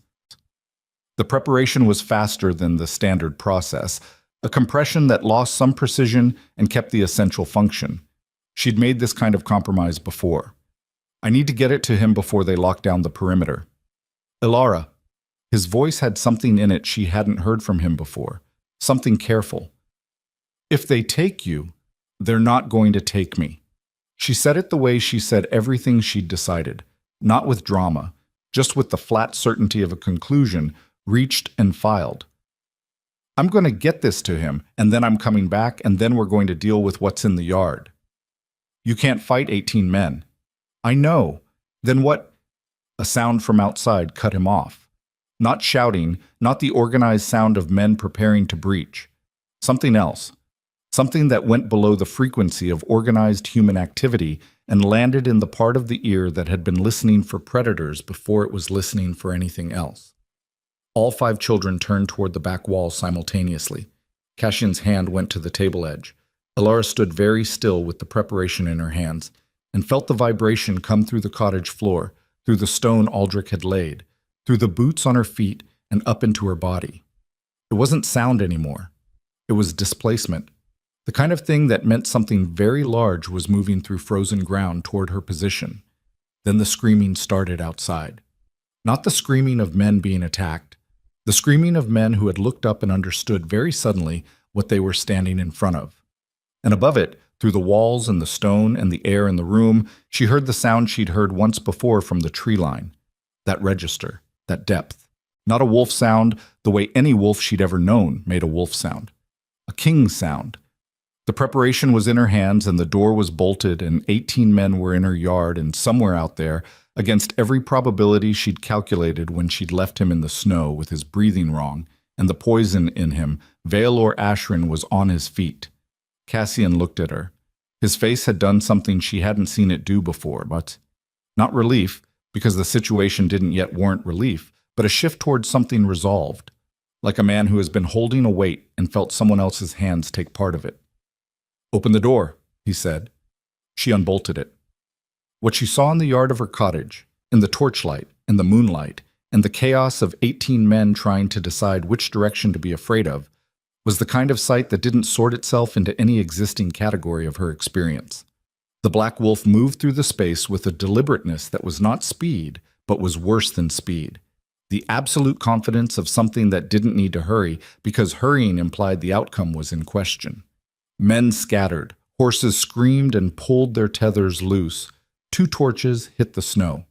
The preparation was faster than the standard process, a compression that lost some precision and kept the essential function. She'd made this kind of compromise before. I need to get it to him before they lock down the perimeter. Ilara. His voice had something in it she hadn't heard from him before, something careful. If they take you, they're not going to take me. She said it the way she said everything she'd decided, not with drama, just with the flat certainty of a conclusion, reached and filed. I'm going to get this to him, and then I'm coming back, and then we're going to deal with what's in the yard. You can't fight 18 men. I know. Then what? A sound from outside cut him off. Not shouting, not the organized sound of men preparing to breach. Something else. Something that went below the frequency of organized human activity and landed in the part of the ear that had been listening for predators before it was listening for anything else. All 5 children turned toward the back wall simultaneously. Cassian's hand went to the table edge. Ilara stood very still with the preparation in her hands and felt the vibration come through the cottage floor, through the stone Aldrich had laid, through the boots on her feet and up into her body. It wasn't sound anymore. It was displacement. The kind of thing that meant something very large was moving through frozen ground toward her position. Then the screaming started outside. Not the screaming of men being attacked, the screaming of men who had looked up and understood very suddenly what they were standing in front of. And above it, through the walls and the stone and the air in the room, she heard the sound she'd heard once before from the tree line. That register, that depth. Not a wolf sound the way any wolf she'd ever known made a wolf sound. A king sound. The preparation was in her hands and the door was bolted and 18 men were in her yard and somewhere out there, against every probability she'd calculated when she'd left him in the snow with his breathing wrong and the poison in him, Vaelor Ashrin was on his feet. Cassian looked at her. His face had done something she hadn't seen it do before, but not relief, because the situation didn't yet warrant relief, but a shift towards something resolved, like a man who has been holding a weight and felt someone else's hands take part of it. "Open the door," he said. She unbolted it. What she saw in the yard of her cottage, in the torchlight, in the moonlight, and the chaos of 18 men trying to decide which direction to be afraid of, was the kind of sight that didn't sort itself into any existing category of her experience. The black wolf moved through the space with a deliberateness that was not speed, but was worse than speed. The absolute confidence of something that didn't need to hurry, because hurrying implied the outcome was in question. Men scattered, horses screamed and pulled their tethers loose. 2 torches hit the snow.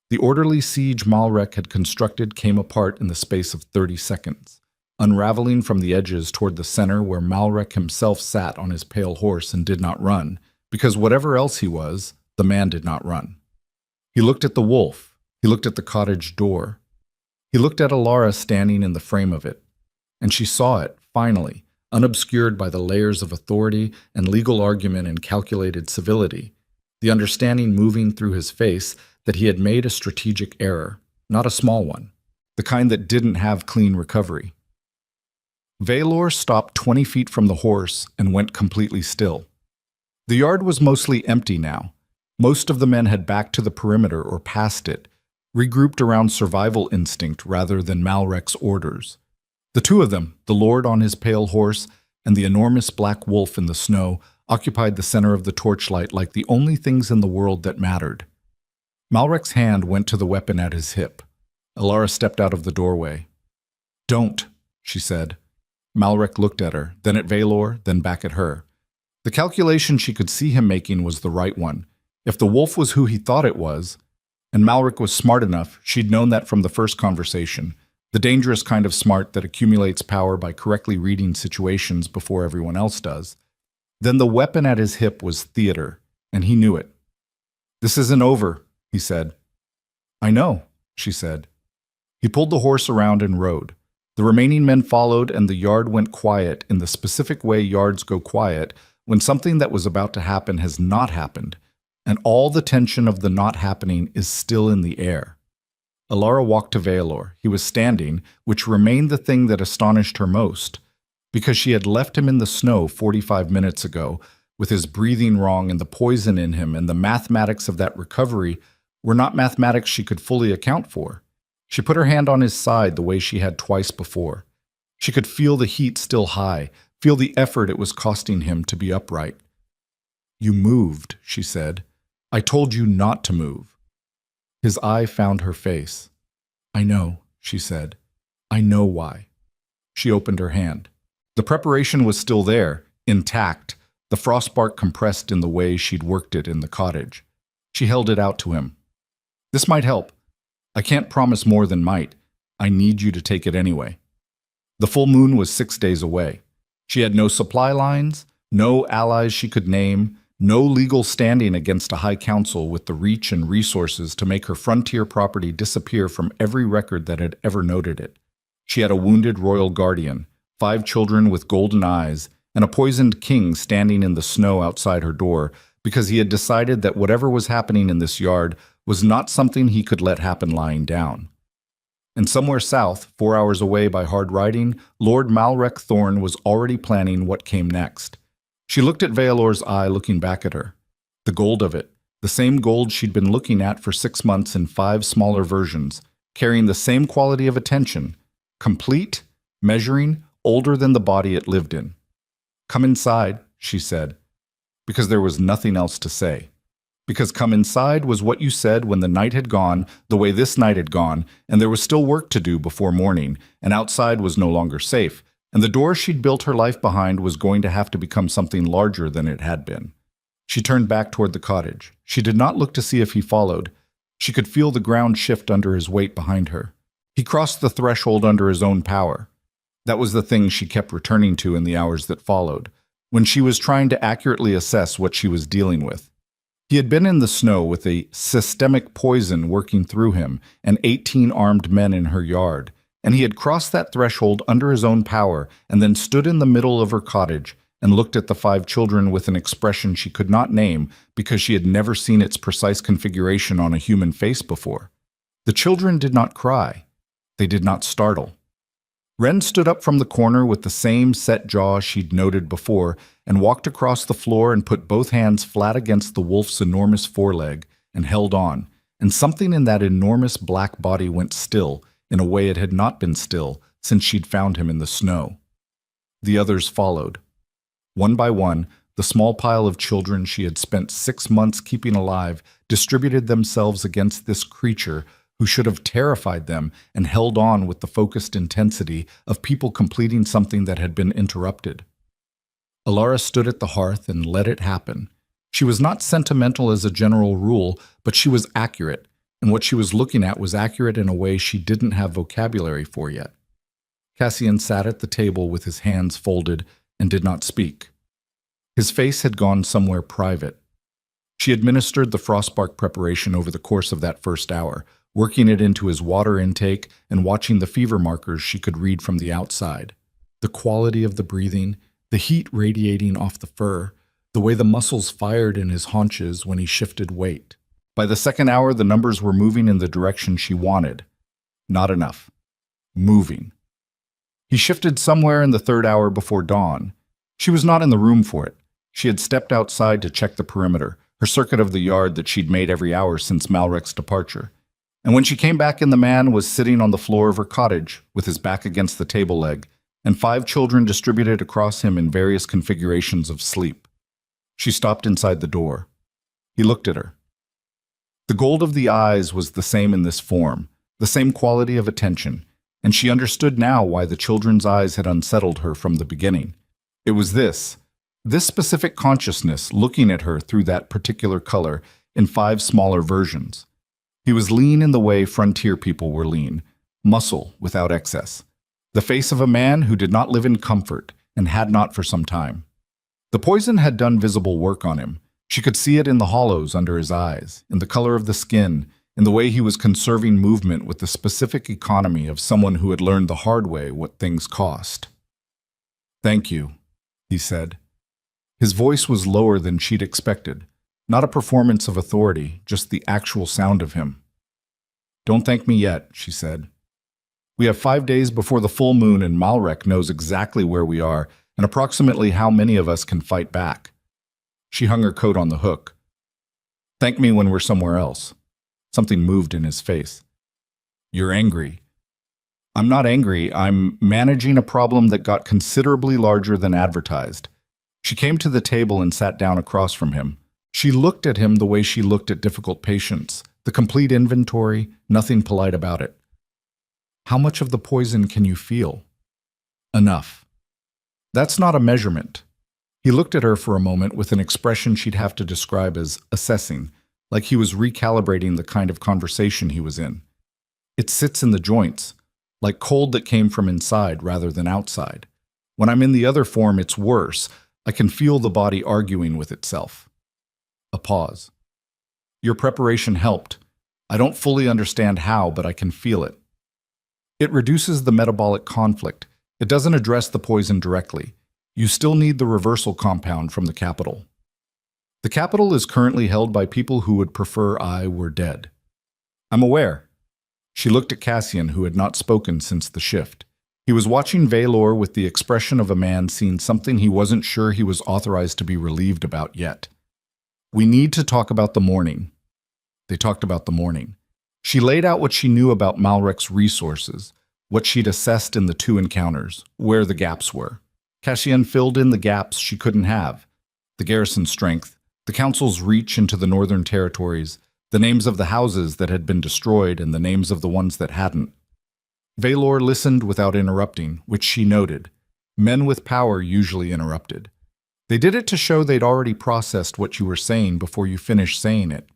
The orderly siege Malrek had constructed came apart in the space of 30 seconds, unraveling from the edges toward the center where Malrek himself sat on his pale horse and did not run, because whatever else he was, the man did not run. He looked at the wolf. He looked at the cottage door. He looked at Alara standing in the frame of it, and she saw it, finally, unobscured by the layers of authority and legal argument and calculated civility, the understanding moving through his face that he had made a strategic error, not a small one, the kind that didn't have clean recovery. Vaelor stopped 20 feet from the horse and went completely still. The yard was mostly empty now. Most of the men had backed to the perimeter or past it, regrouped around survival instinct rather than Malrek's orders. The 2 of them, the lord on his pale horse and the enormous black wolf in the snow, occupied the center of the torchlight like the only things in the world that mattered. Malrek's hand went to the weapon at his hip. Alara stepped out of the doorway. "Don't," she said. Malrek looked at her, then at Vaelor, then back at her. The calculation she could see him making was the right one. If the wolf was who he thought it was, and Malrek was smart enough, she'd known that from the first conversation, the dangerous kind of smart that accumulates power by correctly reading situations before everyone else does, then the weapon at his hip was theater, and he knew it. "This isn't over," he said. "I know," she said. He pulled the horse around and rode. The remaining men followed, and the yard went quiet in the specific way yards go quiet when something that was about to happen has not happened, and all the tension of the not happening is still in the air. Alara walked to Vaelor. He was standing, which remained the thing that astonished her most, because she had left him in the snow 45 minutes ago, with his breathing wrong and the poison in him, and the mathematics of that recovery were not mathematics she could fully account for. She put her hand on his side the way she had twice before. She could feel the heat still high, feel the effort it was costing him to be upright. "You moved," she said. "I told you not to move." His eye found her face. "I know," she said. "I know why." She opened her hand. The preparation was still there, intact, the frostbark compressed in the way she'd worked it in the cottage. She held it out to him. "This might help. I can't promise more than might. I need you to take it anyway." The full moon was 6 days away. She had no supply lines, no allies she could name, no legal standing against a high council with the reach and resources to make her frontier property disappear from every record that had ever noted it. She had a wounded royal guardian, 5 children with golden eyes, and a poisoned king standing in the snow outside her door because he had decided that whatever was happening in this yard was not something he could let happen lying down. And somewhere south, 4 hours away by hard riding, Lord Malrek Thorn was already planning what came next. She looked at Vaelor's eye looking back at her. The gold of it, the same gold she'd been looking at for 6 months in 5 smaller versions, carrying the same quality of attention, complete, measuring, older than the body it lived in. "Come inside," she said, because there was nothing else to say. Because come inside was what you said when the night had gone, the way this night had gone, and there was still work to do before morning, and outside was no longer safe, and the door she'd built her life behind was going to have to become something larger than it had been. She turned back toward the cottage. She did not look to see if he followed. She could feel the ground shift under his weight behind her. He crossed the threshold under his own power. That was the thing she kept returning to in the hours that followed. when she was trying to accurately assess what she was dealing with. He had been in the snow with a systemic poison working through him and 18 armed men in her yard, and he had crossed that threshold under his own power and then stood in the middle of her cottage and looked at the 5 children with an expression she could not name because she had never seen its precise configuration on a human face before. The children did not cry. They did not startle. Wren stood up from the corner with the same set jaw she'd noted before and walked across the floor and put both hands flat against the wolf's enormous foreleg and held on, and something in that enormous black body went still in a way it had not been still since she'd found him in the snow. The others followed. One by one, the small pile of children she had spent 6 months keeping alive distributed themselves against this creature who should have terrified them and held on with the focused intensity of people completing something that had been interrupted. Alara stood at the hearth and let it happen. She was not sentimental as a general rule, but she was accurate, and what she was looking at was accurate in a way she didn't have vocabulary for yet. Cassian sat at the table with his hands folded and did not speak. His face had gone somewhere private. She administered the frostbark preparation over the course of that first hour, working it into his water intake and watching the fever markers she could read from the outside. The quality of the breathing, the heat radiating off the fur, the way the muscles fired in his haunches when he shifted weight. By the second hour, the numbers were moving in the direction she wanted. Not enough. Moving. He shifted somewhere in the third hour before dawn. She was not in the room for it. She had stepped outside to check the perimeter, her circuit of the yard that she'd made every hour since Malrek's departure. And when she came back in, the man was sitting on the floor of her cottage, with his back against the table leg, and 5 children distributed across him in various configurations of sleep. She stopped inside the door. He looked at her. The gold of the eyes was the same in this form, the same quality of attention, and she understood now why the children's eyes had unsettled her from the beginning. It was this specific consciousness looking at her through that particular color in 5 smaller versions. He was lean in the way frontier people were lean, muscle without excess. The face of a man who did not live in comfort and had not for some time. The poison had done visible work on him. She could see it in the hollows under his eyes, in the color of the skin, in the way he was conserving movement with the specific economy of someone who had learned the hard way what things cost. "Thank you," he said. His voice was lower than she'd expected. Not a performance of authority, just the actual sound of him. "Don't thank me yet," she said. "We have 5 days before the full moon and Malrek knows exactly where we are and approximately how many of us can fight back." She hung her coat on the hook. "Thank me when we're somewhere else." Something moved in his face. "You're angry." "I'm not angry. I'm managing a problem that got considerably larger than advertised." She came to the table and sat down across from him. She looked at him the way she looked at difficult patients, the complete inventory, nothing polite about it. "How much of the poison can you feel?" "Enough." "That's not a measurement." He looked at her for a moment with an expression she'd have to describe as assessing, like he was recalibrating the kind of conversation he was in. "It sits in the joints, like cold that came from inside rather than outside. When I'm in the other form, it's worse. I can feel the body arguing with itself." A pause. "Your preparation helped. I don't fully understand how, but I can feel it." "It reduces the metabolic conflict. It doesn't address the poison directly. You still need the reversal compound from the capital. The capital is currently held by people who would prefer I were dead." "I'm aware." She looked at Cassian, who had not spoken since the shift. He was watching Valor with the expression of a man seeing something he wasn't sure he was authorized to be relieved about yet. "We need to talk about the morning." They talked about the morning. She laid out what she knew about Malrek's resources, what she'd assessed in the 2 encounters, where the gaps were. Cassian filled in the gaps she couldn't have: the garrison strength, the council's reach into the northern territories, the names of the houses that had been destroyed and the names of the ones that hadn't. Valor listened without interrupting, which she noted. Men with power usually interrupted. They did it to show they'd already processed what you were saying before you finished saying it.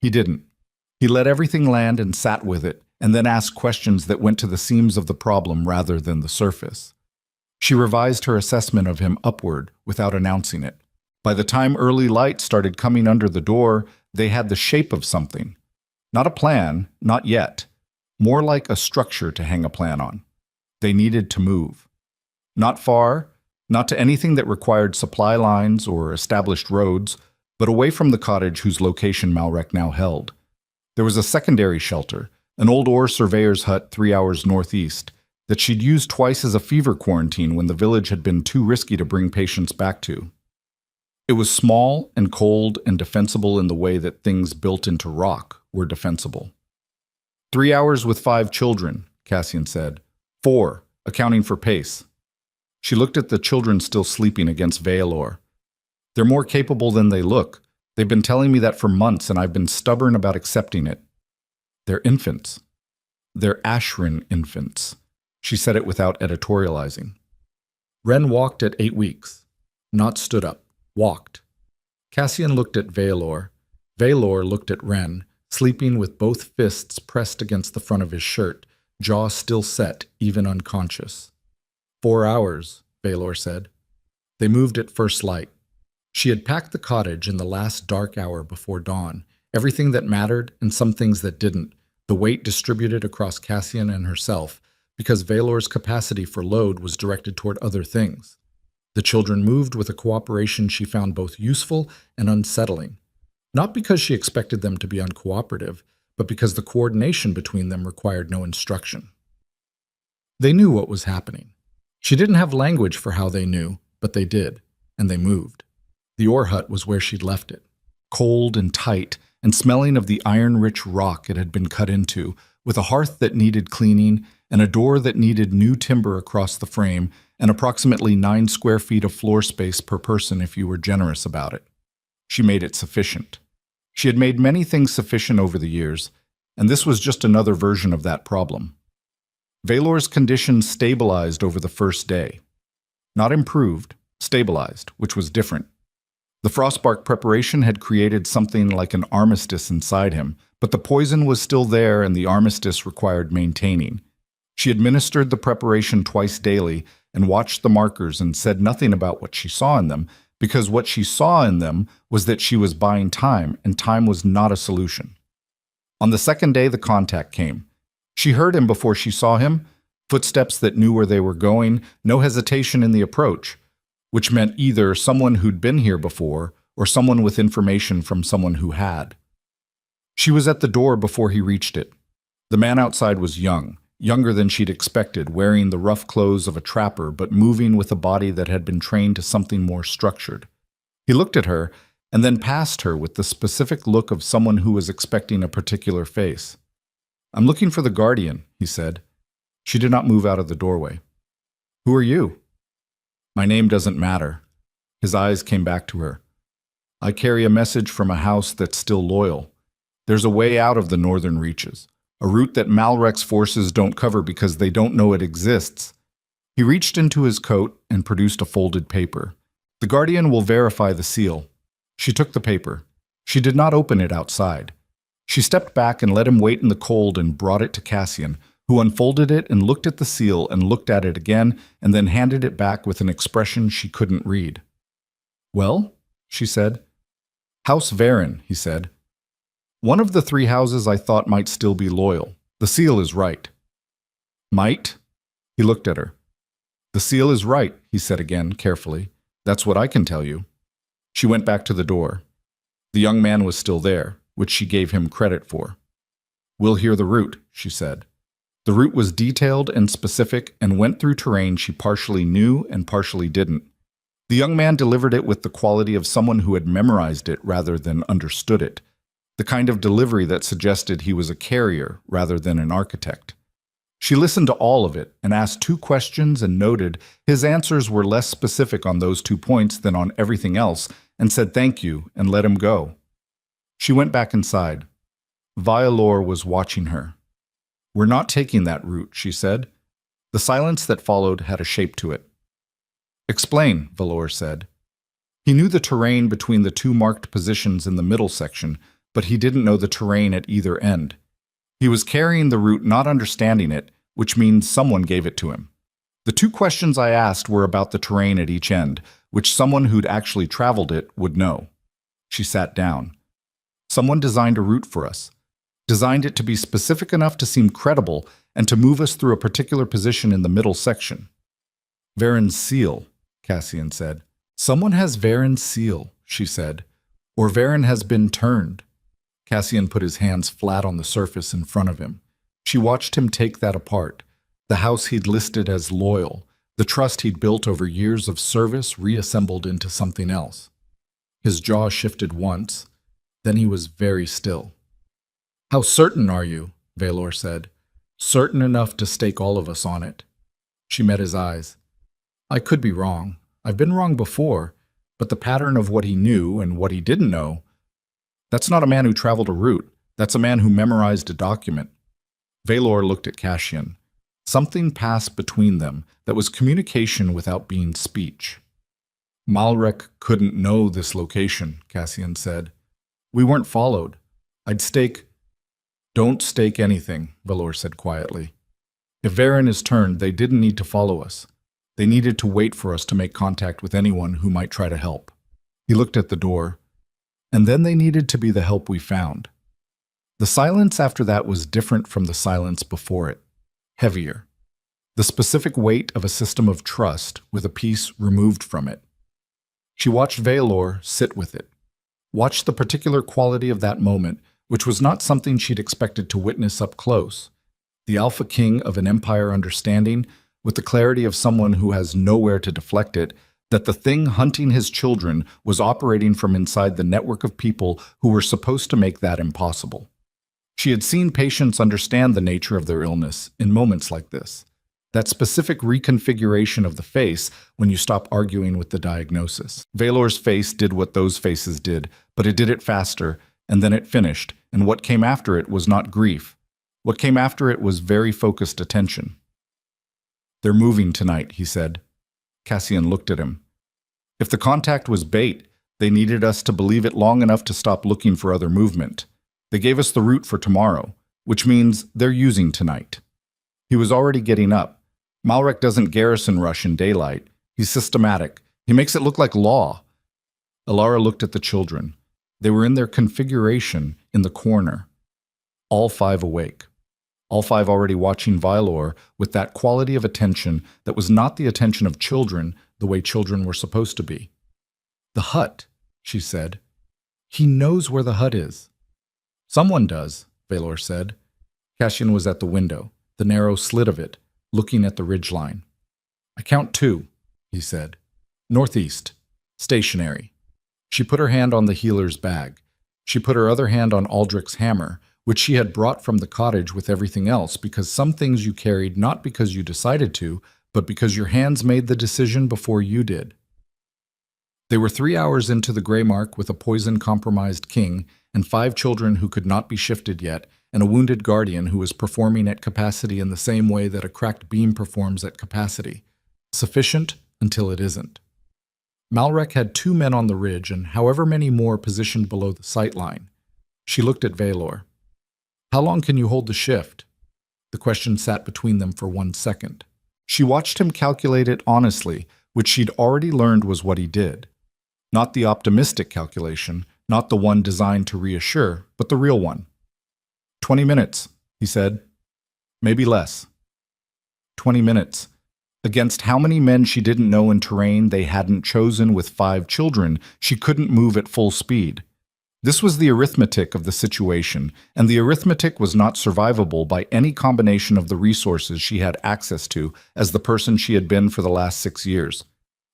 He didn't. He let everything land and sat with it, and then asked questions that went to the seams of the problem rather than the surface. She revised her assessment of him upward without announcing it. By the time early light started coming under the door, they had the shape of something. Not a plan, not yet. More like a structure to hang a plan on. They needed to move. Not far, not to anything that required supply lines or established roads, but away from the cottage whose location Malrek now held. There was a secondary shelter, an old ore surveyor's hut 3 hours northeast, that she'd used twice as a fever quarantine when the village had been too risky to bring patients back to. It was small and cold and defensible in the way that things built into rock were defensible. 3 hours with 5 children, Cassian said. 4, accounting for pace. She looked at the children still sleeping against Veilor. They're more capable than they look. They've been telling me that for months, and I've been stubborn about accepting it. They're infants. They're Ashrin infants. She said it without editorializing. Ren walked at 8 weeks. Not stood up. Walked. Cassian looked at Veilor. Veilor looked at Ren, sleeping with both fists pressed against the front of his shirt, jaw still set, even unconscious. 4 hours, Veilor said. They moved at first light. She had packed the cottage in the last dark hour before dawn, everything that mattered and some things that didn't, the weight distributed across Cassian and herself, because Veilor's capacity for load was directed toward other things. The children moved with a cooperation she found both useful and unsettling, not because she expected them to be uncooperative, but because the coordination between them required no instruction. They knew what was happening. She didn't have language for how they knew, but they did, and they moved. The ore hut was where she'd left it, cold and tight, and smelling of the iron-rich rock it had been cut into, with a hearth that needed cleaning, and a door that needed new timber across the frame, and approximately 9 square feet of floor space per person if you were generous about it. She made it sufficient. She had made many things sufficient over the years, and this was just another version of that problem. Veilor's condition stabilized over the first day. Not improved, stabilized, which was different. The frostbark preparation had created something like an armistice inside him, but the poison was still there and the armistice required maintaining. She administered the preparation twice daily and watched the markers and said nothing about what she saw in them, because what she saw in them was that she was buying time, and time was not a solution. On the second day, the contact came. She heard him before she saw him, footsteps that knew where they were going, no hesitation in the approach, which meant either someone who'd been here before or someone with information from someone who had. She was at the door before he reached it. The man outside was young, younger than she'd expected, wearing the rough clothes of a trapper but moving with a body that had been trained to something more structured. He looked at her and then past her with the specific look of someone who was expecting a particular face. "I'm looking for the Guardian," he said. She did not move out of the doorway. "Who are you?" "My name doesn't matter." His eyes came back to her. "I carry a message from a house that's still loyal. There's a way out of the northern reaches, a route that Malrek's forces don't cover because they don't know it exists." He reached into his coat and produced a folded paper. "The Guardian will verify the seal." She took the paper. She did not open it outside. She stepped back and let him wait in the cold and brought it to Cassian, who unfolded it and looked at the seal and looked at it again and then handed it back with an expression she couldn't read. "Well?" she said. "House Varen," he said. "One of the 3 houses I thought might still be loyal. The seal is right." "Might?" He looked at her. "The seal is right," he said again, carefully. "That's what I can tell you." She went back to the door. The young man was still there, which she gave him credit for. "We'll hear the route," she said. The route was detailed and specific and went through terrain she partially knew and partially didn't. The young man delivered it with the quality of someone who had memorized it rather than understood it, the kind of delivery that suggested he was a carrier rather than an architect. She listened to all of it and asked 2 questions and noted his answers were less specific on those 2 points than on everything else and said thank you and let him go. She went back inside. Violor was watching her. "We're not taking that route," she said. The silence that followed had a shape to it. "Explain," Valor said. He knew the terrain between the 2 marked positions in the middle section, but he didn't know the terrain at either end. He was carrying the route not understanding it, which means someone gave it to him. The two questions I asked were about the terrain at each end, which someone who'd actually traveled it would know. She sat down. Someone designed a route for us, designed it to be specific enough to seem credible and to move us through a particular position in the middle section. Varen's seal, Cassian said. Someone has Varen's seal, she said. Or Varen has been turned. Cassian put his hands flat on the surface in front of him. She watched him take that apart. The house he'd listed as loyal, the trust he'd built over years of service reassembled into something else. His jaw shifted once, then he was very still. How certain are you? Valor said. Certain enough to stake all of us on it. She met his eyes. I could be wrong. I've been wrong before, but the pattern of what he knew and what he didn't know, that's not a man who traveled a route. That's a man who memorized a document. Valor looked at Cassian. Something passed between them that was communication without being speech. Malrek couldn't know this location, Cassian said. We weren't followed. I'd stake... Don't stake anything, Valor said quietly. If Varen is turned, they didn't need to follow us. They needed to wait for us to make contact with anyone who might try to help. He looked at the door. And then they needed to be the help we found. The silence after that was different from the silence before it. Heavier. The specific weight of a system of trust with a piece removed from it. She watched Valor sit with it. Watched the particular quality of that moment, which was not something she'd expected to witness up close. The alpha king of an empire understanding, with the clarity of someone who has nowhere to deflect it, that the thing hunting his children was operating from inside the network of people who were supposed to make that impossible. She had seen patients understand the nature of their illness in moments like this. That specific reconfiguration of the face when you stop arguing with the diagnosis. Valor's face did what those faces did, but it did it faster, and then it finished, and what came after it was not grief. What came after it was very focused attention. They're moving tonight, he said. Cassian looked at him. If the contact was bait, they needed us to believe it long enough to stop looking for other movement. They gave us the route for tomorrow, which means they're using tonight. He was already getting up. Malrek doesn't garrison rush in daylight. He's systematic. He makes it look like law. Alara looked at the children. They were in their configuration in the corner. All five awake. All five already watching Valor with that quality of attention that was not the attention of children the way children were supposed to be. The hut, she said. He knows where the hut is. Someone does, Valor said. Cassian was at the window, the narrow slit of it, looking at the ridgeline. I count 2, he said. Northeast. Stationary. She put her hand on the healer's bag. She put her other hand on Aldrich's hammer, which she had brought from the cottage with everything else, because some things you carried not because you decided to, but because your hands made the decision before you did. They were 3 hours into the Greymark with a poison-compromised king and 5 children who could not be shifted yet, and a wounded guardian who was performing at capacity in the same way that a cracked beam performs at capacity. Sufficient until it isn't. Malrek had 2 men on the ridge and however many more positioned below the sight line. She looked at Valor. How long can you hold the shift? The question sat between them for 1 second. She watched him calculate it honestly, which she'd already learned was what he did. Not the optimistic calculation, not the one designed to reassure, but the real one. 20 minutes, he said. Maybe less. 20 minutes. Against how many men she didn't know in terrain they hadn't chosen with 5 children, she couldn't move at full speed. This was the arithmetic of the situation, and the arithmetic was not survivable by any combination of the resources she had access to as the person she had been for the last 6 years.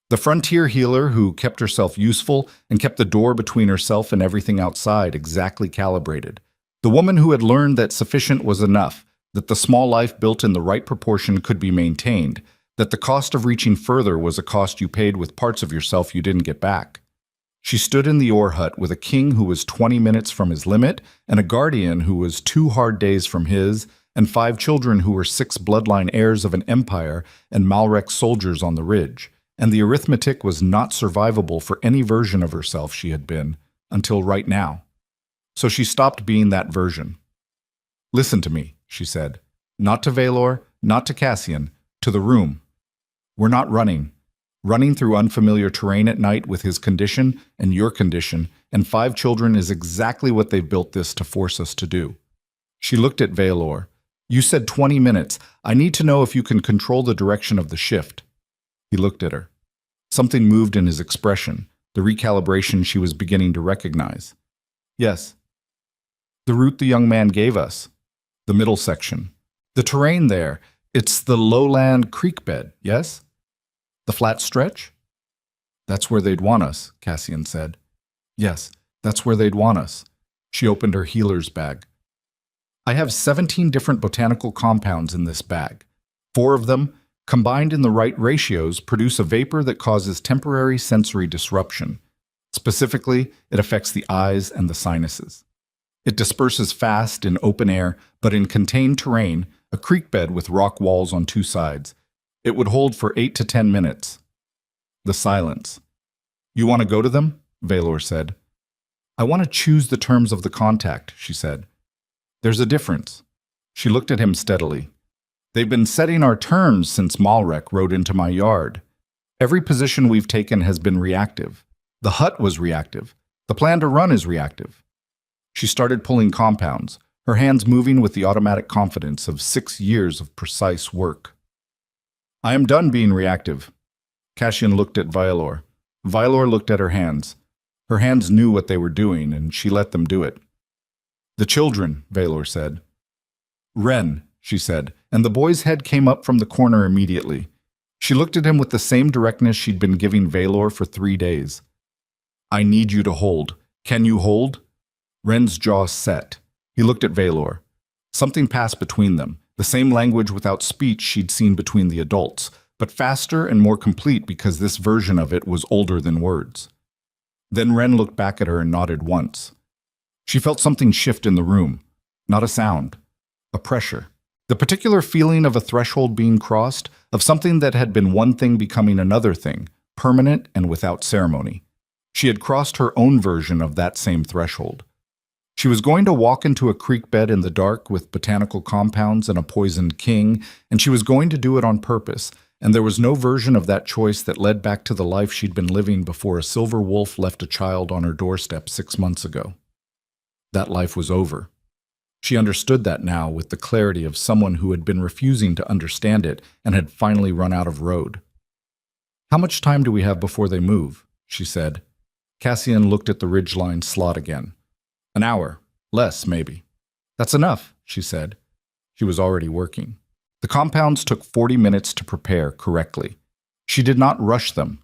The frontier healer who kept herself useful and kept the door between herself and everything outside exactly calibrated. The woman who had learned that sufficient was enough, that the small life built in the right proportion could be maintained, that the cost of reaching further was a cost you paid with parts of yourself you didn't get back. She stood in the ore hut with a king who was 20 minutes from his limit, and a guardian who was 2 hard days from his, and 5 children who were 6 bloodline heirs of an empire and Malrek soldiers on the ridge, and the arithmetic was not survivable for any version of herself she had been, until right now. So she stopped being that version. Listen to me, she said. Not to Valor, not to Cassian, to the room. We're not running. Running through unfamiliar terrain at night with his condition and your condition and 5 children is exactly what they've built this to force us to do. She looked at Valor. You said 20 minutes. I need to know if you can control the direction of the shift. He looked at her. Something moved in his expression, the recalibration she was beginning to recognize. Yes. The route the young man gave us. The middle section. The terrain there. It's the lowland creek bed, yes? The flat stretch? That's where they'd want us, Cassian said. Yes, that's where they'd want us. She opened her healer's bag. I have 17 different botanical compounds in this bag. 4 of them, combined in the right ratios, produce a vapor that causes temporary sensory disruption. Specifically, it affects the eyes and the sinuses. It disperses fast in open air, but in contained terrain, a creek bed with rock walls on 2 sides. It would hold for 8 to 10 minutes. The silence. You want to go to them? Valor said. I want to choose the terms of the contact, she said. There's a difference. She looked at him steadily. They've been setting our terms since Malrek rode into my yard. Every position we've taken has been reactive. The hut was reactive. The plan to run is reactive. She started pulling compounds, her hands moving with the automatic confidence of 6 years of precise work. I am done being reactive. Cassian looked at Valor. Valor looked at her hands. Her hands knew what they were doing, and she let them do it. The children, Valor said. Ren, she said, and the boy's head came up from the corner immediately. She looked at him with the same directness she'd been giving Valor for 3 days. I need you to hold. Can you hold? Ren's jaw set. He looked at Valor. Something passed between them, the same language without speech she'd seen between the adults, but faster and more complete because this version of it was older than words. Then Ren looked back at her and nodded once. She felt something shift in the room. Not a sound. A pressure. The particular feeling of a threshold being crossed, of something that had been one thing becoming another thing, permanent and without ceremony. She had crossed her own version of that same threshold. She was going to walk into a creek bed in the dark with botanical compounds and a poisoned king, and she was going to do it on purpose, and there was no version of that choice that led back to the life she'd been living before a silver wolf left a child on her doorstep 6 months ago. That life was over. She understood that now with the clarity of someone who had been refusing to understand it and had finally run out of road. How much time do we have before they move? She said. Cassian looked at the ridgeline slot again. An hour. Less, maybe. That's enough, she said. She was already working. The compounds took 40 minutes to prepare correctly. She did not rush them.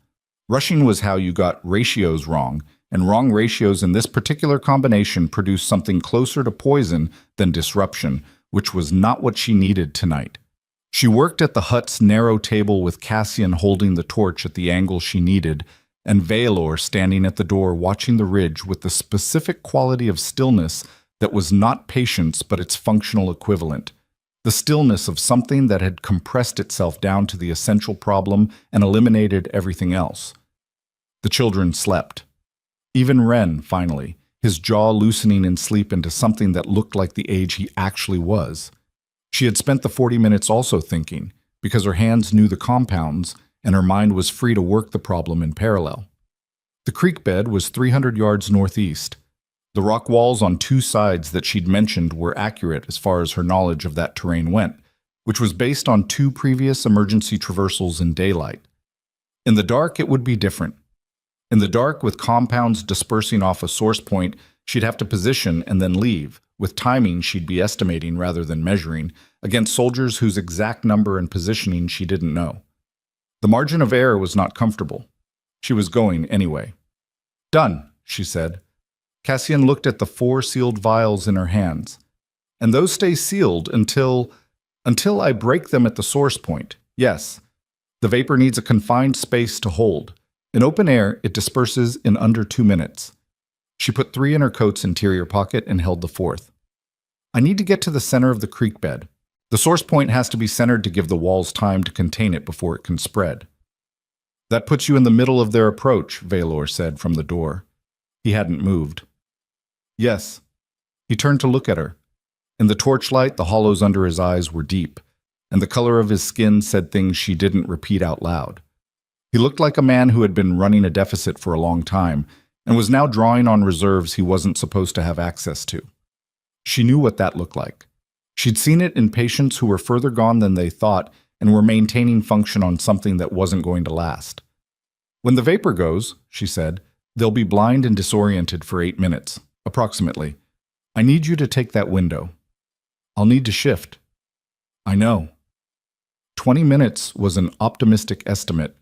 Rushing was how you got ratios wrong, and wrong ratios in this particular combination produced something closer to poison than disruption, which was not what she needed tonight. She worked at the hut's narrow table with Cassian holding the torch at the angle she needed, and Valor standing at the door watching the ridge with the specific quality of stillness that was not patience but its functional equivalent. The stillness of something that had compressed itself down to the essential problem and eliminated everything else. The children slept. Even Ren, finally, his jaw loosening in sleep into something that looked like the age he actually was. She had spent the 40 minutes also thinking, because her hands knew the compounds, and her mind was free to work the problem in parallel. The creek bed was 300 yards northeast. The rock walls on 2 sides that she'd mentioned were accurate as far as her knowledge of that terrain went, which was based on 2 previous emergency traversals in daylight. In the dark, it would be different. In the dark, with compounds dispersing off a source point, she'd have to position and then leave, with timing she'd be estimating rather than measuring, against soldiers whose exact number and positioning she didn't know. The margin of error was not comfortable. She was going anyway. Done, she said. Cassian looked at the 4 sealed vials in her hands. And those stay sealed until I break them at the source point. Yes. The vapor needs a confined space to hold. In open air, it disperses in under 2 minutes. She put 3 in her coat's interior pocket and held the 4th. I need to get to the center of the creek bed. The source point has to be centered to give the walls time to contain it before it can spread. That puts you in the middle of their approach, Valor said from the door. He hadn't moved. Yes. He turned to look at her. In the torchlight, the hollows under his eyes were deep, and the color of his skin said things she didn't repeat out loud. He looked like a man who had been running a deficit for a long time and was now drawing on reserves he wasn't supposed to have access to. She knew what that looked like. She'd seen it in patients who were further gone than they thought and were maintaining function on something that wasn't going to last. "When the vapor goes," she said, "they'll be blind and disoriented for 8 minutes, approximately. I need you to take that window. I'll need to shift." "I know." 20 minutes was an optimistic estimate.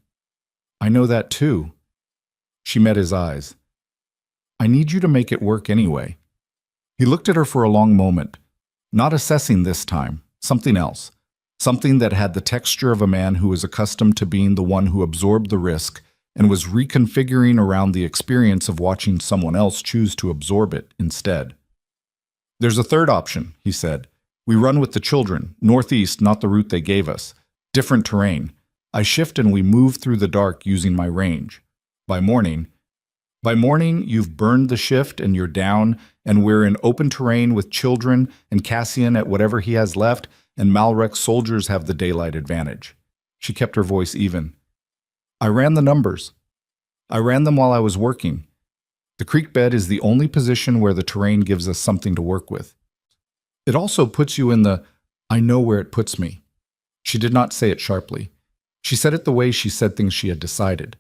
"I know that too." She met his eyes. "I need you to make it work anyway." He looked at her for a long moment, not assessing this time, something else, something that had the texture of a man who was accustomed to being the one who absorbed the risk and was reconfiguring around the experience of watching someone else choose to absorb it instead. "There's a third option," he said. "We run with the children, northeast, not the route they gave us. Different terrain. I shift and we move through the dark using my range. By morning, you've burned the shift and you're down, and we're in open terrain with children and Cassian at whatever he has left, and Malrek's soldiers have the daylight advantage." She kept her voice even. "I ran the numbers. I ran them while I was working. The creek bed is the only position where the terrain gives us something to work with. It also puts you in the, I know where it puts me." She did not say it sharply. She said it the way she said things she had decided.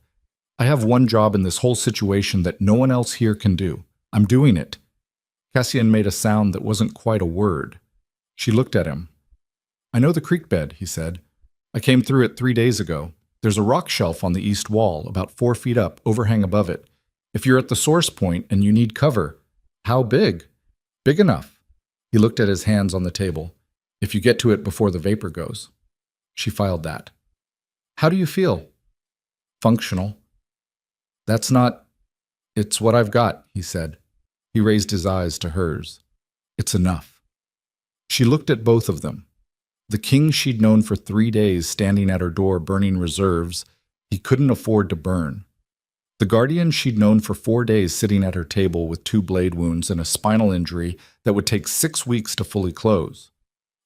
"I have one job in this whole situation that no one else here can do. I'm doing it." Cassian made a sound that wasn't quite a word. She looked at him. "I know the creek bed," he said. "I came through it 3 days ago. There's a rock shelf on the east wall, about 4 feet up, overhang above it. If you're at the source point and you need cover." "How big?" "Big enough." He looked at his hands on the table. "If you get to it before the vapor goes." She filed that. "How do you feel?" "Functional." "That's not—" "It's what I've got," he said. He raised his eyes to hers. "It's enough." She looked at both of them. The king she'd known for 3 days standing at her door burning reserves he couldn't afford to burn. The guardian she'd known for 4 days sitting at her table with 2 blade wounds and a spinal injury that would take 6 weeks to fully close.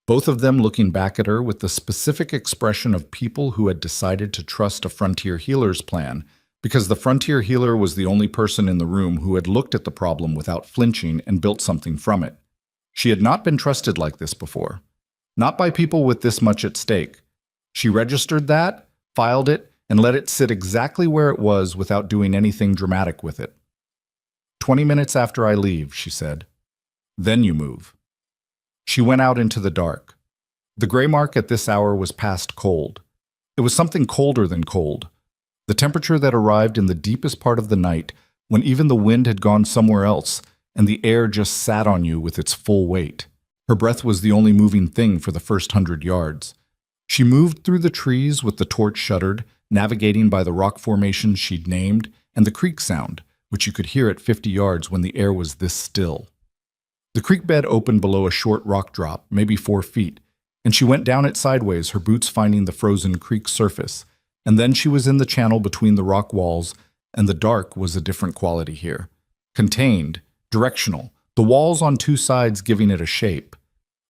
Both of them looking back at her with the specific expression of people who had decided to trust a frontier healer's plan, because the frontier healer was the only person in the room who had looked at the problem without flinching and built something from it. She had not been trusted like this before. Not by people with this much at stake. She registered that, filed it, and let it sit exactly where it was without doing anything dramatic with it. 20 minutes after I leave," she said. "Then you move." She went out into the dark. The gray mark at this hour was past cold. It was something colder than cold. The temperature that arrived in the deepest part of the night, when even the wind had gone somewhere else, and the air just sat on you with its full weight. Her breath was the only moving thing for the first 100 yards. She moved through the trees with the torch shuttered, navigating by the rock formations she'd named, and the creek sound, which you could hear at 50 yards when the air was this still. The creek bed opened below a short rock drop, maybe 4 feet, and she went down it sideways, her boots finding the frozen creek surface, and then she was in the channel between the rock walls, and the dark was a different quality here. Contained, directional, the walls on 2 sides giving it a shape.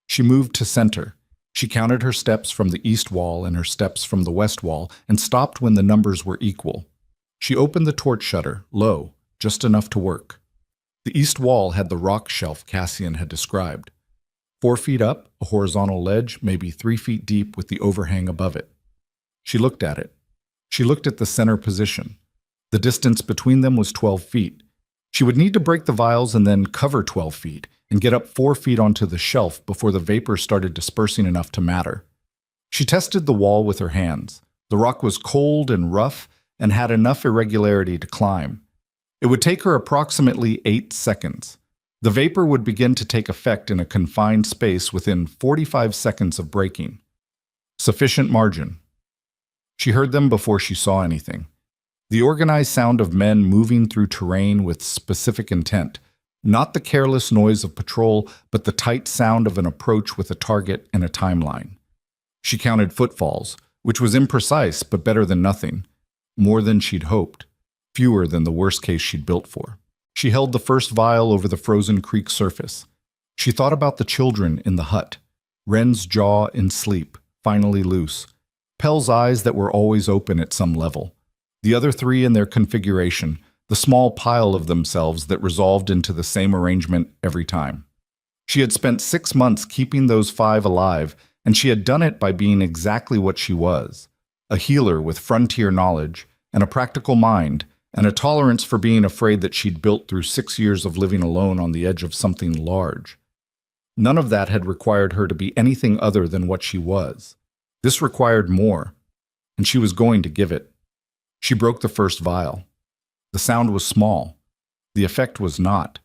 She moved to center. She counted her steps from the east wall and her steps from the west wall and stopped when the numbers were equal. She opened the torch shutter, low, just enough to work. The east wall had the rock shelf Cassian had described. 4 feet up, a horizontal ledge, maybe 3 feet deep with the overhang above it. She looked at it. She looked at the center position. The distance between them was 12 feet. She would need to break the vials and then cover 12 feet and get up 4 feet onto the shelf before the vapor started dispersing enough to matter. She tested the wall with her hands. The rock was cold and rough and had enough irregularity to climb. It would take her approximately 8 seconds. The vapor would begin to take effect in a confined space within 45 seconds of breaking. Sufficient margin. She heard them before she saw anything. The organized sound of men moving through terrain with specific intent. Not the careless noise of patrol, but the tight sound of an approach with a target and a timeline. She counted footfalls, which was imprecise but better than nothing. More than she'd hoped. Fewer than the worst case she'd built for. She held the first vial over the frozen creek surface. She thought about the children in the hut. Ren's jaw in sleep, finally loose. Pell's eyes that were always open at some level. The other three in their configuration, the small pile of themselves that resolved into the same arrangement every time. She had spent 6 months keeping those 5 alive, and she had done it by being exactly what she was, a healer with frontier knowledge and a practical mind, and a tolerance for being afraid that she'd built through 6 years of living alone on the edge of something large. None of that had required her to be anything other than what she was. This required more, and she was going to give it. She broke the first vial. The sound was small. The effect was not.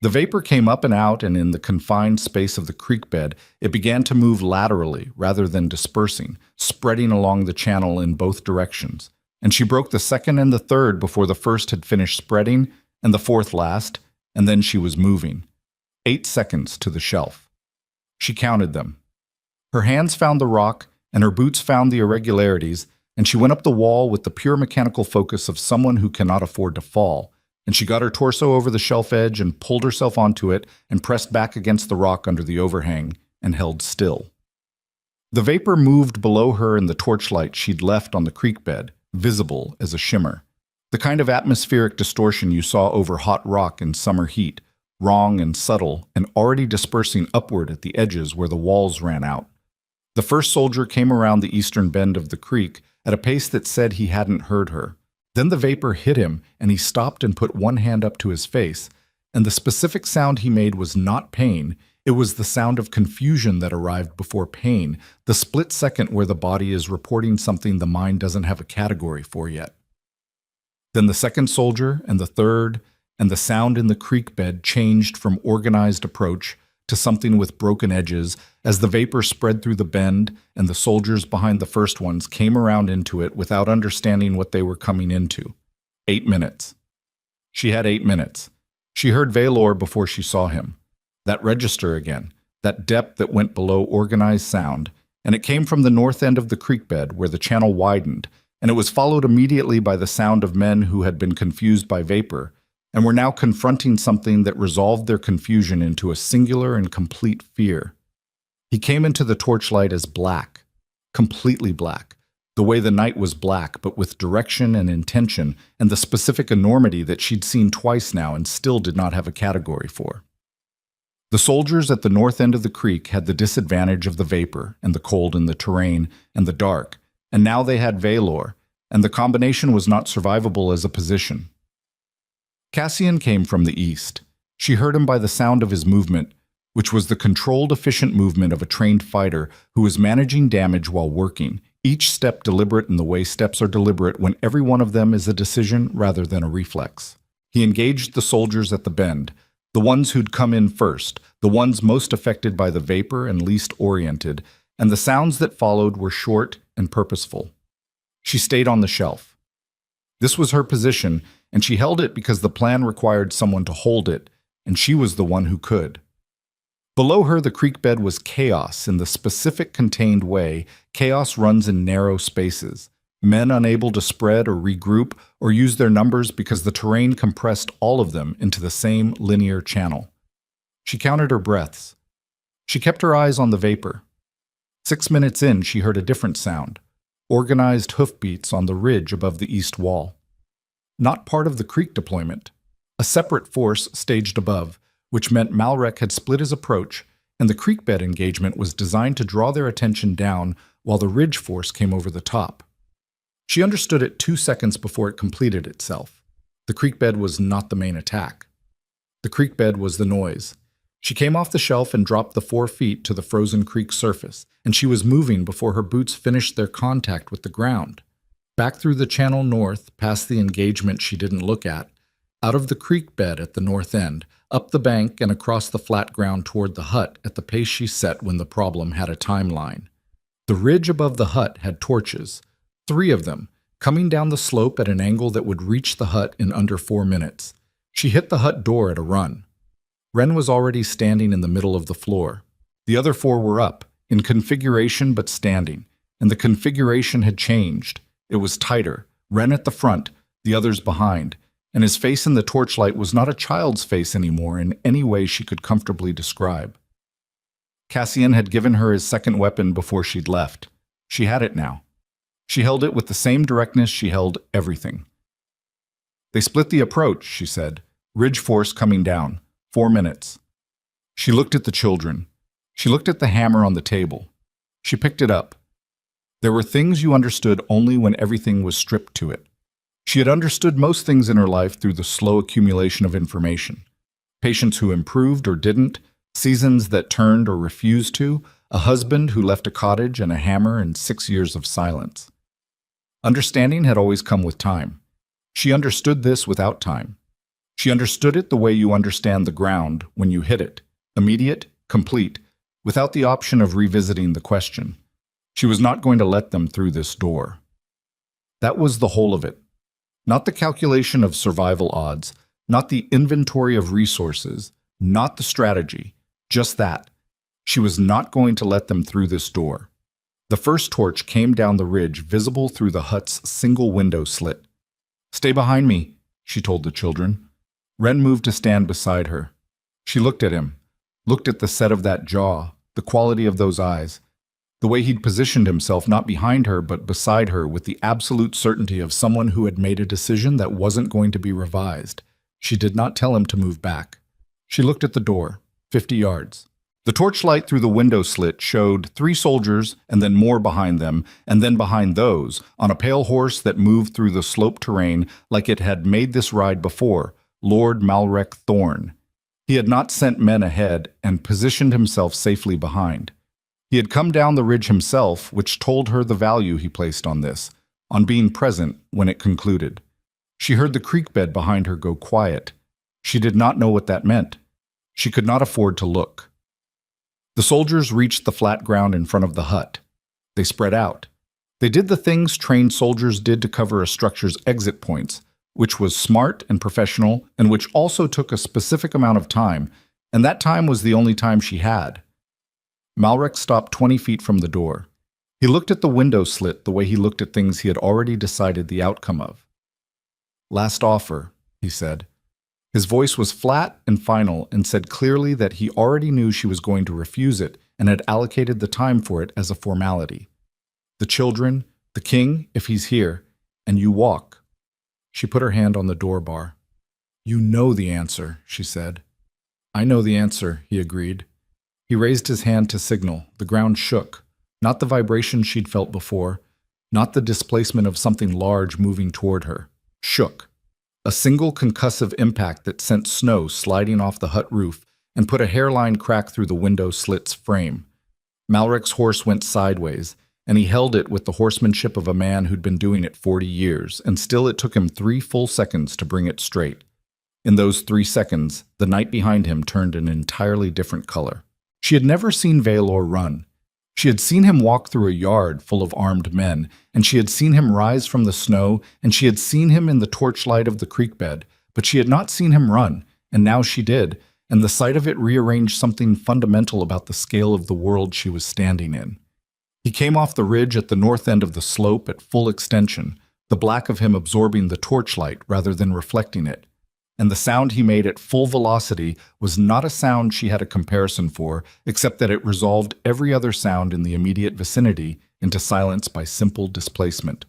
The vapor came up and out, and in the confined space of the creek bed, it began to move laterally rather than dispersing, spreading along the channel in both directions. And she broke the second and the third before the first had finished spreading, and the fourth last, and then she was moving. 8 seconds to the shelf. She counted them. Her hands found the rock, and her boots found the irregularities, and she went up the wall with the pure mechanical focus of someone who cannot afford to fall. And she got her torso over the shelf edge and pulled herself onto it and pressed back against the rock under the overhang and held still. The vapor moved below her in the torchlight she'd left on the creek bed, visible as a shimmer. The kind of atmospheric distortion you saw over hot rock in summer heat, wrong and subtle and already dispersing upward at the edges where the walls ran out. The first soldier came around the eastern bend of the creek at a pace that said he hadn't heard her. Then the vapor hit him, and he stopped and put one hand up to his face, and the specific sound he made was not pain. It was the sound of confusion that arrived before pain, the split second where the body is reporting something the mind doesn't have a category for yet. Then the second soldier, and the third, and the sound in the creek bed changed from organized approach to something with broken edges as the vapor spread through the bend, and the soldiers behind the first ones came around into it without understanding what they were coming into. 8 minutes. She had 8 minutes. She heard Valor before she saw him. That register again, that depth that went below organized sound, and it came from the north end of the creek bed where the channel widened, and it was followed immediately by the sound of men who had been confused by vapor, and were now confronting something that resolved their confusion into a singular and complete fear. He came into the torchlight as black, completely black, the way the night was black, but with direction and intention and the specific enormity that she'd seen twice now and still did not have a category for. The soldiers at the north end of the creek had the disadvantage of the vapor and the cold in the terrain and the dark, and now they had Valor, and the combination was not survivable as a position. Cassian came from the east. She heard him by the sound of his movement, which was the controlled, efficient movement of a trained fighter who was managing damage while working, each step deliberate in the way steps are deliberate when every one of them is a decision rather than a reflex. He engaged the soldiers at the bend, the ones who'd come in first, the ones most affected by the vapor and least oriented, and the sounds that followed were short and purposeful. She stayed on the shelf. This was her position, and she held it because the plan required someone to hold it, and she was the one who could. Below her, the creek bed was chaos in the specific contained way chaos runs in narrow spaces, men unable to spread or regroup or use their numbers because the terrain compressed all of them into the same linear channel. She counted her breaths. She kept her eyes on the vapor. 6 minutes in, she heard a different sound, organized hoofbeats on the ridge above the east wall. Not part of the creek deployment. A separate force staged above, which meant Malrek had split his approach, and the creek bed engagement was designed to draw their attention down while the ridge force came over the top. She understood it 2 seconds before it completed itself. The creek bed was not the main attack. The creek bed was the noise. She came off the shelf and dropped the 4 feet to the frozen creek surface, and she was moving before her boots finished their contact with the ground. Back through the channel north, past the engagement she didn't look at, out of the creek bed at the north end, up the bank and across the flat ground toward the hut at the pace she set when the problem had a timeline. The ridge above the hut had torches, 3 of them, coming down the slope at an angle that would reach the hut in under 4 minutes. She hit the hut door at a run. Ren was already standing in the middle of the floor. The other 4 were up, in configuration but standing, and the configuration had changed. It was tighter, Ren at the front, the others behind, and his face in the torchlight was not a child's face anymore in any way she could comfortably describe. Cassian had given her his second weapon before she'd left. She had it now. She held it with the same directness she held everything. They split the approach, she said. Ridge force coming down. 4 minutes. She looked at the children. She looked at the hammer on the table. She picked it up. There were things you understood only when everything was stripped to it. She had understood most things in her life through the slow accumulation of information. Patients who improved or didn't, seasons that turned or refused to, a husband who left a cottage and a hammer and 6 years of silence. Understanding had always come with time. She understood this without time. She understood it the way you understand the ground when you hit it, immediate, complete, without the option of revisiting the question. She was not going to let them through this door. That was the whole of it. Not the calculation of survival odds, not the inventory of resources, not the strategy, just that. She was not going to let them through this door. The first torch came down the ridge, visible through the hut's single window slit. "Stay behind me," she told the children. Ren moved to stand beside her. She looked at him, looked at the set of that jaw, the quality of those eyes, the way he'd positioned himself not behind her but beside her with the absolute certainty of someone who had made a decision that wasn't going to be revised. She did not tell him to move back. She looked at the door, 50 yards. The torchlight through the window slit showed 3 soldiers and then more behind them, and then behind those, on a pale horse that moved through the sloped terrain like it had made this ride before, Lord Malrek Thorn. He had not sent men ahead and positioned himself safely behind. He had come down the ridge himself, which told her the value he placed on this, on being present when it concluded. She heard the creek bed behind her go quiet. She did not know what that meant. She could not afford to look. The soldiers reached the flat ground in front of the hut. They spread out. They did the things trained soldiers did to cover a structure's exit points, which was smart and professional and which also took a specific amount of time, and that time was the only time she had. Malrek stopped 20 feet from the door. He looked at the window slit the way he looked at things he had already decided the outcome of. "Last offer," he said. His voice was flat and final and said clearly that he already knew she was going to refuse it and had allocated the time for it as a formality. "The children, the king, if he's here, and you walk." She put her hand on the door bar. "You know the answer," she said. "I know the answer," he agreed. He raised his hand to signal. The ground shook, not the vibration she'd felt before, not the displacement of something large moving toward her. Shook. A single concussive impact that sent snow sliding off the hut roof and put a hairline crack through the window slit's frame. Malrek's horse went sideways, and he held it with the horsemanship of a man who'd been doing it 40 years, and still it took him 3 full seconds to bring it straight. In those 3 seconds, the night behind him turned an entirely different color. She had never seen Vaelor run. She had seen him walk through a yard full of armed men, and she had seen him rise from the snow, and she had seen him in the torchlight of the creek bed, but she had not seen him run, and now she did, and the sight of it rearranged something fundamental about the scale of the world she was standing in. He came off the ridge at the north end of the slope at full extension, the black of him absorbing the torchlight rather than reflecting it. And the sound he made at full velocity was not a sound she had a comparison for, except that it resolved every other sound in the immediate vicinity into silence by simple displacement.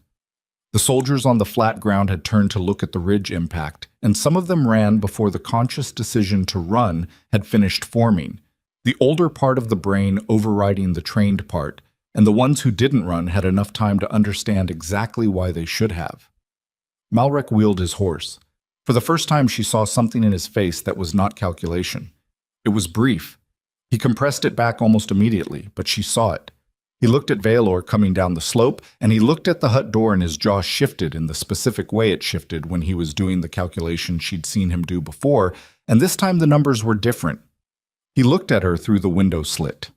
The soldiers on the flat ground had turned to look at the ridge impact, and some of them ran before the conscious decision to run had finished forming, the older part of the brain overriding the trained part, and the ones who didn't run had enough time to understand exactly why they should have. Malrek wheeled his horse. For the first time she saw something in his face that was not calculation. It was brief. He compressed it back almost immediately, but she saw it. He looked at Vaelor coming down the slope, and he looked at the hut door, and his jaw shifted in the specific way it shifted when he was doing the calculation she'd seen him do before, and this time the numbers were different. He looked at her through the window slit.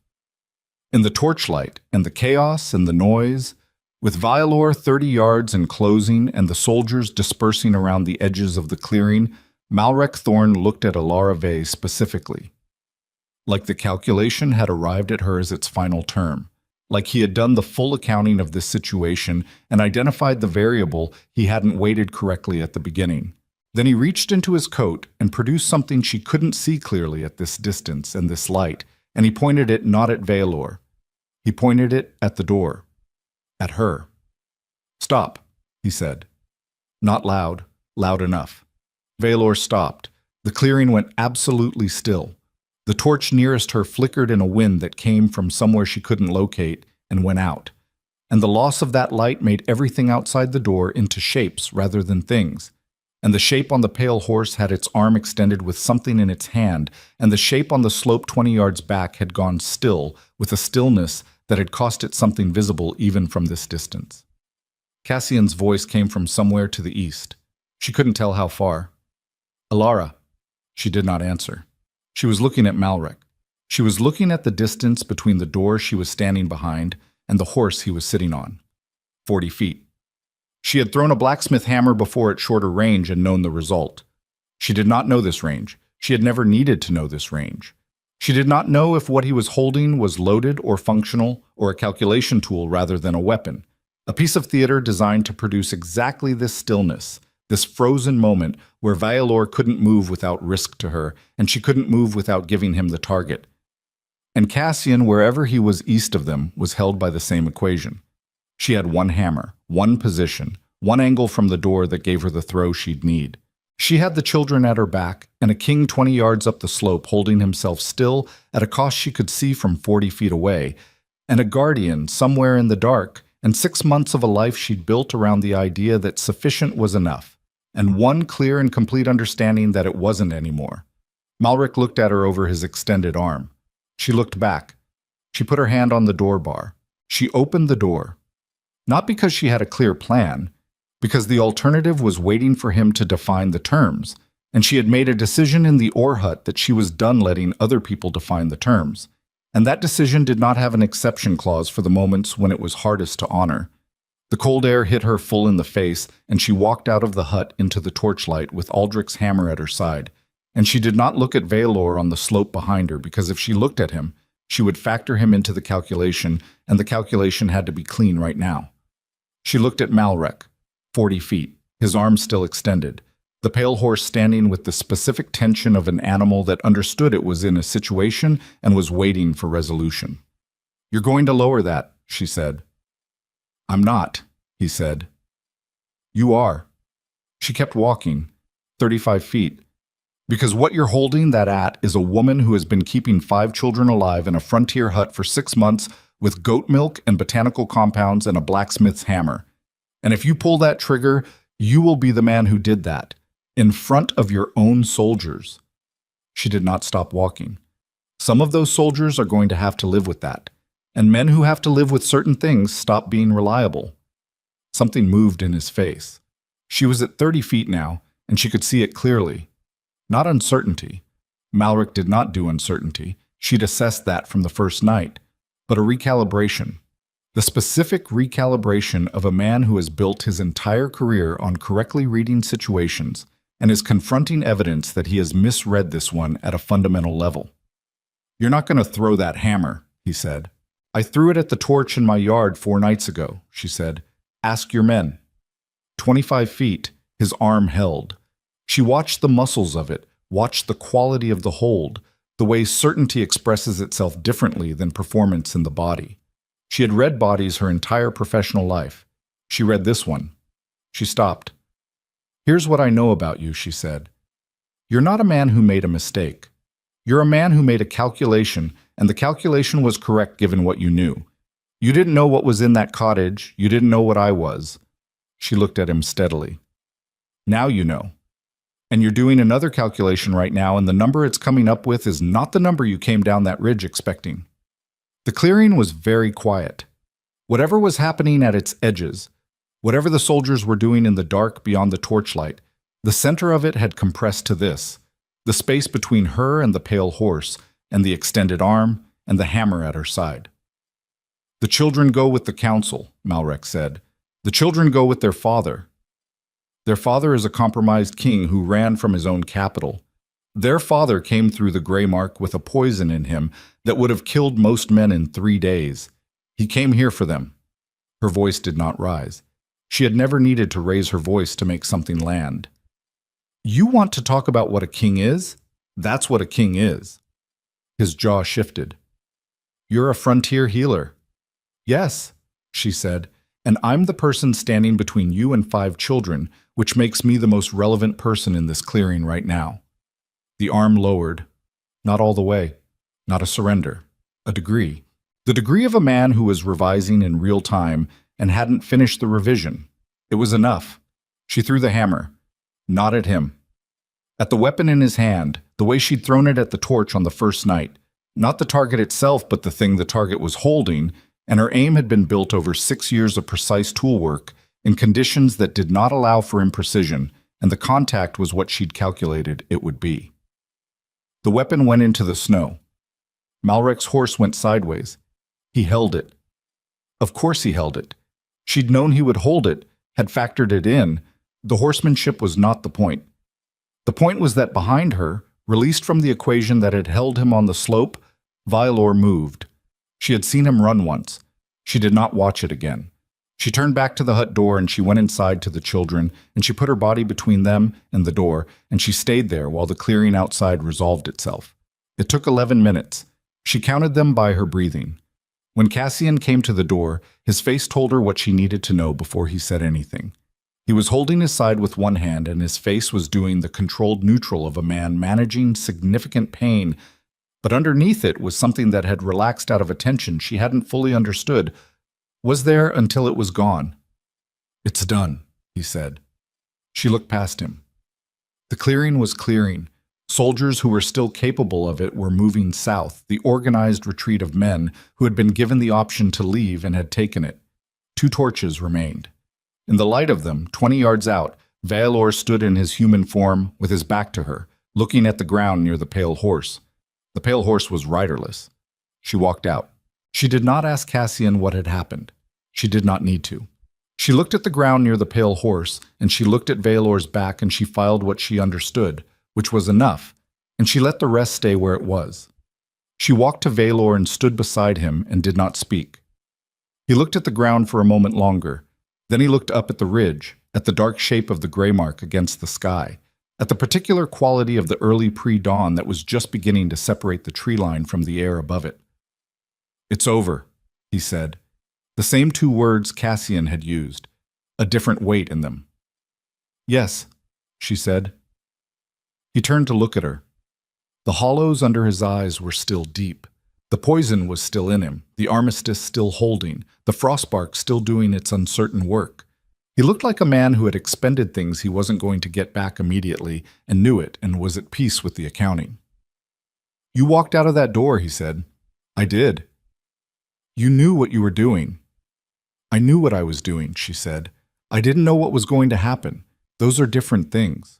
In the torchlight, and the chaos and the noise, with Vaelor 30 yards and closing and the soldiers dispersing around the edges of the clearing, Malrek Thorn looked at Alara Vey specifically. Like the calculation had arrived at her as its final term. Like he had done the full accounting of this situation and identified the variable he hadn't weighted correctly at the beginning. Then he reached into his coat and produced something she couldn't see clearly at this distance and this light, and he pointed it not at Valor. He pointed it at the door. At her. "Stop," he said. Not loud, loud enough. Valor stopped. The clearing went absolutely still. The torch nearest her flickered in a wind that came from somewhere she couldn't locate and went out. And the loss of that light made everything outside the door into shapes rather than things. And the shape on the pale horse had its arm extended with something in its hand, and the shape on the slope 20 yards back had gone still, with a stillness that had cost it something visible even from this distance. Cassian's voice came from somewhere to the east. She couldn't tell how far. "Alara." She did not answer. She was looking at Malrek. She was looking at the distance between the door she was standing behind and the horse he was sitting on. 40 feet. She had thrown a blacksmith hammer before at shorter range and known the result. She did not know this range. She had never needed to know this range. She did not know if what he was holding was loaded or functional or a calculation tool rather than a weapon. A piece of theater designed to produce exactly this stillness, this frozen moment where Valor couldn't move without risk to her, and she couldn't move without giving him the target. And Cassian, wherever he was east of them, was held by the same equation. She had one hammer, one position, one angle from the door that gave her the throw she'd need. She had the children at her back, and a king 20 yards up the slope holding himself still at a cost she could see from 40 feet away, and a guardian somewhere in the dark, and 6 months of a life she'd built around the idea that sufficient was enough, and one clear and complete understanding that it wasn't anymore. Malrek looked at her over his extended arm. She looked back. She put her hand on the door bar. She opened the door. Not because she had a clear plan, because the alternative was waiting for him to define the terms, and she had made a decision in the ore hut that she was done letting other people define the terms. And that decision did not have an exception clause for the moments when it was hardest to honor. The cold air hit her full in the face, and she walked out of the hut into the torchlight with Aldrich's hammer at her side. And she did not look at Valor on the slope behind her, because if she looked at him, she would factor him into the calculation, and the calculation had to be clean right now. She looked at Malrek, 40 feet, his arms still extended, the pale horse standing with the specific tension of an animal that understood it was in a situation and was waiting for resolution. "You're going to lower that," she said. "I'm not," he said. "You are." She kept walking, 35 feet. "Because what you're holding that at is a woman who has been keeping 5 children alive in a frontier hut for 6 months with goat milk and botanical compounds and a blacksmith's hammer. And if you pull that trigger, you will be the man who did that, in front of your own soldiers." She did not stop walking. Some of those soldiers are going to have to live with that, and men who have to live with certain things stop being reliable. Something moved in his face. She was at 30 feet now, and she could see it clearly. Not uncertainty. Malrek did not do uncertainty. She'd assessed that from the first night. But a recalibration. The specific recalibration of a man who has built his entire career on correctly reading situations and is confronting evidence that he has misread this one at a fundamental level. "You're not going to throw that hammer," he said. "I threw it at the torch in my yard 4 nights ago," she said. "Ask your men." 25 feet, his arm held. She watched the muscles of it, watched the quality of the hold, the way certainty expresses itself differently than performance in the body. She had read bodies her entire professional life. She read this one. She stopped. "Here's what I know about you," she said. "You're not a man who made a mistake. You're a man who made a calculation, and the calculation was correct given what you knew. You didn't know what was in that cottage. You didn't know what I was." She looked at him steadily. "Now you know. And you're doing another calculation right now, and the number it's coming up with is not the number you came down that ridge expecting." The clearing was very quiet. Whatever was happening at its edges, whatever the soldiers were doing in the dark beyond the torchlight, the center of it had compressed to this, the space between her and the pale horse, and the extended arm, and the hammer at her side. "The children go with the council," Malrek said. "The children go with their father. Their father is a compromised king who ran from his own capital. Their father came through the Grey Mark with a poison in him that would have killed most men in 3 days. He came here for them." Her voice did not rise. She had never needed to raise her voice to make something land. "You want to talk about what a king is? That's what a king is." His jaw shifted. You're a frontier healer. Yes, she said, and I'm the person standing between you and 5 children, which makes me the most relevant person in this clearing right now. The arm lowered. Not all the way. Not a surrender. A degree. The degree of a man who was revising in real time and hadn't finished the revision. It was enough. She threw the hammer. Not at him. At the weapon in his hand, the way she'd thrown it at the torch on the first night. Not the target itself, but the thing the target was holding, and her aim had been built over 6 years of precise tool work in conditions that did not allow for imprecision, and the contact was what she'd calculated it would be. The weapon went into the snow. Malrek's horse went sideways. He held it. Of course he held it. She'd known he would hold it, had factored it in. The horsemanship was not the point. The point was that behind her, released from the equation that had held him on the slope, Violor moved. She had seen him run once. She did not watch it again. She turned back to the hut door and she went inside to the children, and she put her body between them and the door, and she stayed there while the clearing outside resolved itself. It took 11 minutes. She counted them by her breathing. When Cassian came to the door, his face told her what she needed to know before he said anything. He was holding his side with one hand, and his face was doing the controlled neutral of a man managing significant pain, but underneath it was something that had relaxed out of a tension she hadn't fully understood. Was there until it was gone. "It's done," he said. She looked past him. The clearing was clearing. Soldiers who were still capable of it were moving south, the organized retreat of men who had been given the option to leave and had taken it. 2 torches remained. In the light of them, 20 yards out, Vaelor stood in his human form with his back to her, looking at the ground near the pale horse. The pale horse was riderless. She walked out. She did not ask Cassian what had happened. She did not need to. She looked at the ground near the pale horse, and she looked at Vaelor's back, and she filed what she understood, which was enough, and she let the rest stay where it was. She walked to Vaelor and stood beside him and did not speak. He looked at the ground for a moment longer. Then he looked up at the ridge, at the dark shape of the gray mark against the sky, at the particular quality of the early pre-dawn that was just beginning to separate the tree line from the air above it. "It's over," he said. The same 2 words Cassian had used, a different weight in them. "Yes," she said. He turned to look at her. The hollows under his eyes were still deep. The poison was still in him, the armistice still holding, the frostbark still doing its uncertain work. He looked like a man who had expended things he wasn't going to get back immediately and knew it and was at peace with the accounting. "You walked out of that door," he said. "I did." "You knew what you were doing." "I knew what I was doing," she said. "I didn't know what was going to happen. Those are different things."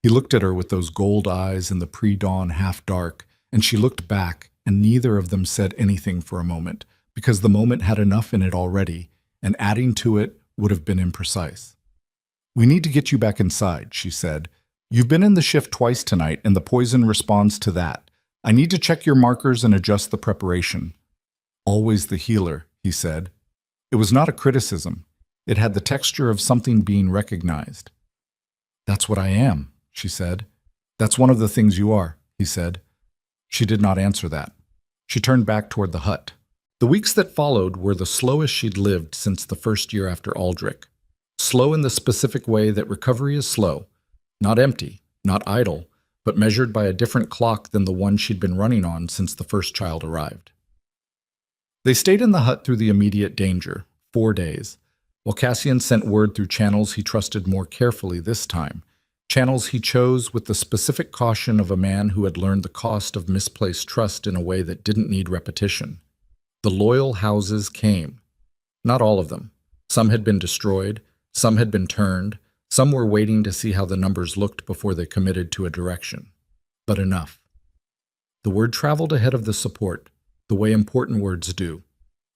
He looked at her with those gold eyes in the pre-dawn half-dark, and she looked back, and neither of them said anything for a moment, because the moment had enough in it already, and adding to it would have been imprecise. "We need to get you back inside," she said. "You've been in the shift twice tonight, and the poison responds to that. I need to check your markers and adjust the preparation." "Always the healer," he said. It was not a criticism. It had the texture of something being recognized. "That's what I am," she said. "That's one of the things you are," he said. She did not answer that. She turned back toward the hut. The weeks that followed were the slowest she'd lived since the first year after Aldrich. Slow in the specific way that recovery is slow, not empty, not idle, but measured by a different clock than the one she'd been running on since the first child arrived. They stayed in the hut through the immediate danger, 4 days, while Cassian sent word through channels he trusted more carefully this time, channels he chose with the specific caution of a man who had learned the cost of misplaced trust in a way that didn't need repetition. The loyal houses came. Not all of them. Some had been destroyed, some had been turned, some were waiting to see how the numbers looked before they committed to a direction. But enough. The word traveled ahead of the support, the way important words do.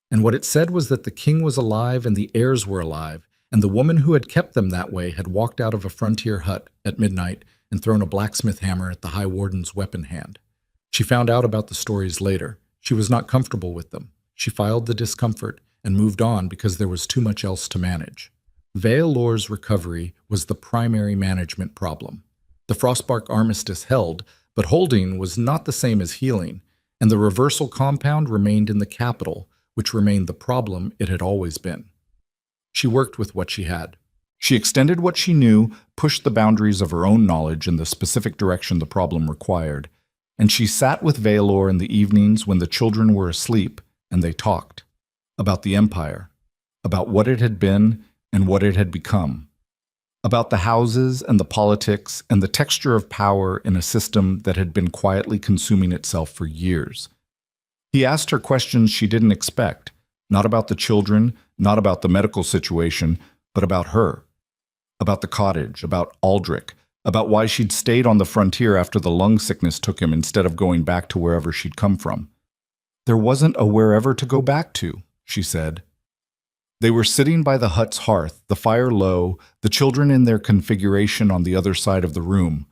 And what it said was that the king was alive and the heirs were alive, and the woman who had kept them that way had walked out of a frontier hut at midnight and thrown a blacksmith hammer at the High Warden's weapon hand. She found out about the stories later. She was not comfortable with them. She filed the discomfort and moved on because there was too much else to manage. Vaelor's recovery was the primary management problem. The Frostbark armistice held, but holding was not the same as healing, and the reversal compound remained in the capital, which remained the problem it had always been. She worked with what she had. She extended what she knew, pushed the boundaries of her own knowledge in the specific direction the problem required, and she sat with Valor in the evenings when the children were asleep, and they talked about the Empire, about what it had been and what it had become, about the houses and the politics and the texture of power in a system that had been quietly consuming itself for years. He asked her questions she didn't expect, not about the children, not about the medical situation, but about her, about the cottage, about Aldrich, about why she'd stayed on the frontier after the lung sickness took him instead of going back to wherever she'd come from. There wasn't a wherever to go back to, she said. They were sitting by the hut's hearth, the fire low, the children in their configuration on the other side of the room.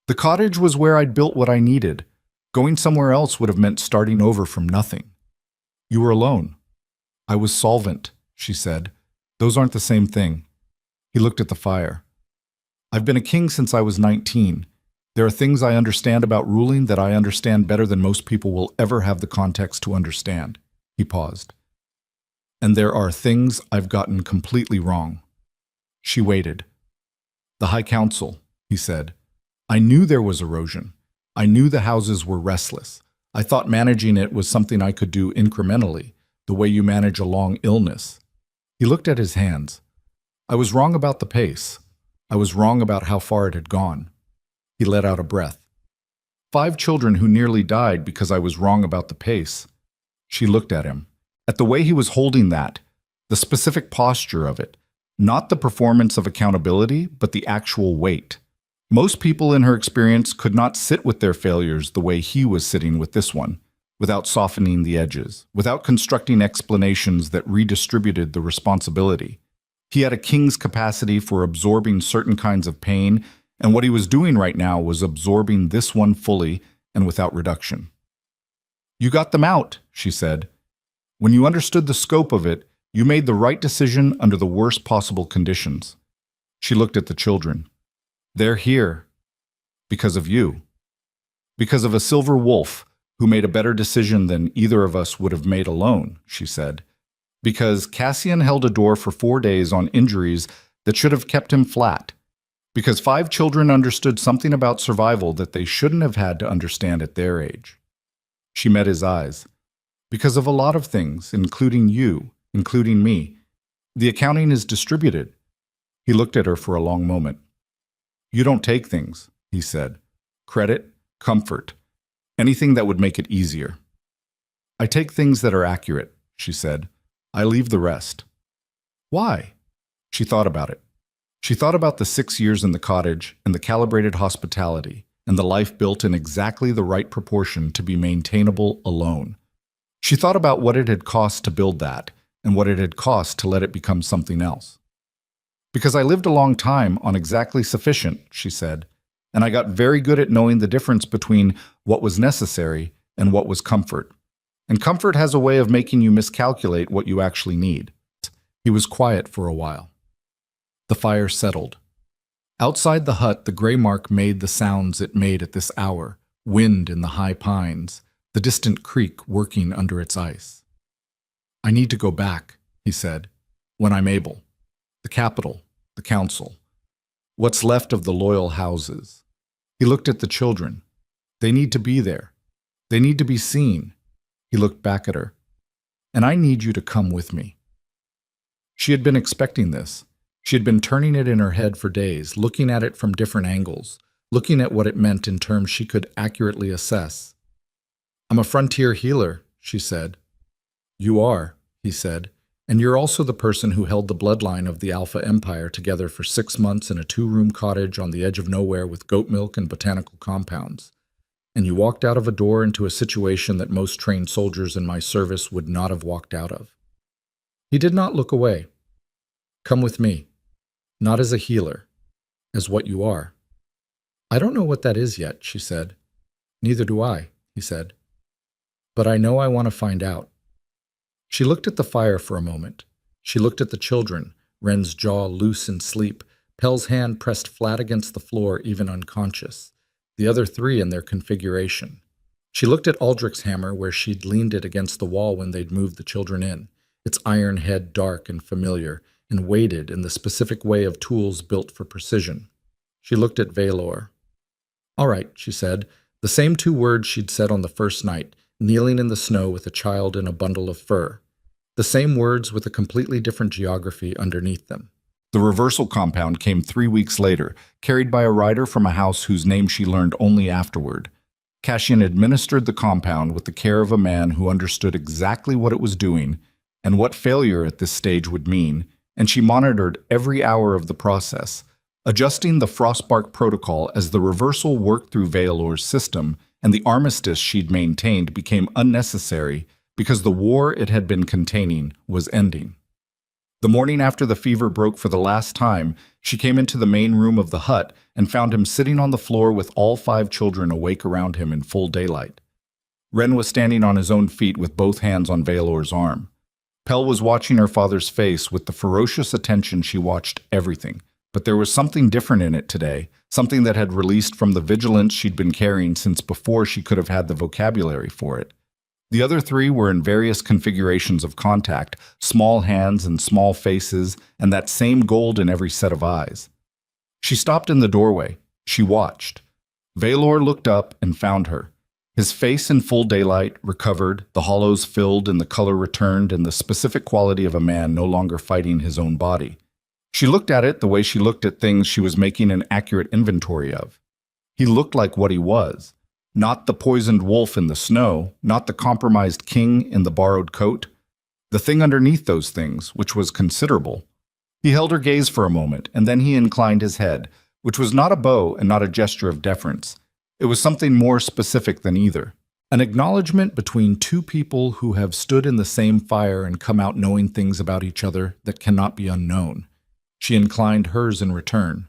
The cottage was where I'd built what I needed. Going somewhere else would have meant starting over from nothing. You were alone. I was solvent, she said. Those aren't the same thing. He looked at the fire. I've been a king since I was 19. There are things I understand about ruling that I understand better than most people will ever have the context to understand. He paused. And there are things I've gotten completely wrong. She waited. The High Council, he said. I knew there was erosion. I knew the houses were restless. I thought managing it was something I could do incrementally, the way you manage a long illness. He looked at his hands. I was wrong about the pace. I was wrong about how far it had gone. He let out a breath. 5 children who nearly died because I was wrong about the pace. She looked at him. At the way he was holding that, the specific posture of it, not the performance of accountability, but the actual weight. Most people in her experience could not sit with their failures the way he was sitting with this one, without softening the edges, without constructing explanations that redistributed the responsibility. He had a king's capacity for absorbing certain kinds of pain, and what he was doing right now was absorbing this one fully and without reduction. You got them out, she said. When you understood the scope of it, you made the right decision under the worst possible conditions. She looked at the children. They're here. Because of you. Because of a silver wolf who made a better decision than either of us would have made alone, she said. Because Cassian held a door for 4 days on injuries that should have kept him flat. Because 5 children understood something about survival that they shouldn't have had to understand at their age. She met his eyes. Because of a lot of things, including you, including me. The accounting is distributed. He looked at her for a long moment. You don't take things, he said. Credit, comfort, anything that would make it easier. I take things that are accurate, she said. I leave the rest. Why? She thought about it. She thought about the 6 years in the cottage and the calibrated hospitality and the life built in exactly the right proportion to be maintainable alone. She thought about what it had cost to build that and what it had cost to let it become something else. Because I lived a long time on exactly sufficient, she said, and I got very good at knowing the difference between what was necessary and what was comfort. And comfort has a way of making you miscalculate what you actually need. He was quiet for a while. The fire settled. Outside the hut, the gray mark made the sounds it made at this hour, wind in the high pines, the distant creek working under its ice. I need to go back, he said, when I'm able. The capital, the council. What's left of the loyal houses. He looked at the children. They need to be there. They need to be seen. He looked back at her. And I need you to come with me. She had been expecting this. She had been turning it in her head for days, looking at it from different angles, looking at what it meant in terms she could accurately assess. I'm a frontier healer, she said. You are, he said, and you're also the person who held the bloodline of the Alpha Empire together for 6 months in a 2-room cottage on the edge of nowhere with goat milk and botanical compounds. And you walked out of a door into a situation that most trained soldiers in my service would not have walked out of. He did not look away. Come with me, not as a healer, as what you are. I don't know what that is yet, she said. Neither do I, he said. But I know I want to find out. She looked at the fire for a moment. She looked at the children, Ren's jaw loose in sleep, Pell's hand pressed flat against the floor, even unconscious, the other 3 in their configuration. She looked at Aldrich's hammer where she'd leaned it against the wall when they'd moved the children in, its iron head dark and familiar, and weighted in the specific way of tools built for precision. She looked at Valor. "All right," she said, the same two words she'd said on the first night, kneeling in the snow with a child in a bundle of fur. The same words with a completely different geography underneath them. The reversal compound came 3 weeks later, carried by a rider from a house whose name she learned only afterward. Cassian administered the compound with the care of a man who understood exactly what it was doing and what failure at this stage would mean, and she monitored every hour of the process, adjusting the Frostbark protocol as the reversal worked through Valor's system, and the armistice she'd maintained became unnecessary because the war it had been containing was ending. The morning after the fever broke for the last time, she came into the main room of the hut and found him sitting on the floor with all 5 children awake around him in full daylight. Ren was standing on his own feet with both hands on Valor's arm. Pell was watching her father's face with the ferocious attention she watched everything, but there was something different in it today, something that had released from the vigilance she'd been carrying since before she could have had the vocabulary for it. The other 3 were in various configurations of contact, small hands and small faces, and that same gold in every set of eyes. She stopped in the doorway. She watched. Valor looked up and found her. His face in full daylight, recovered, the hollows filled and the color returned, and the specific quality of a man no longer fighting his own body. She looked at it the way she looked at things she was making an accurate inventory of. He looked like what he was. Not the poisoned wolf in the snow, not the compromised king in the borrowed coat. The thing underneath those things, which was considerable. He held her gaze for a moment, and then he inclined his head, which was not a bow and not a gesture of deference. It was something more specific than either. An acknowledgement between 2 people who have stood in the same fire and come out knowing things about each other that cannot be unknown. She inclined hers in return.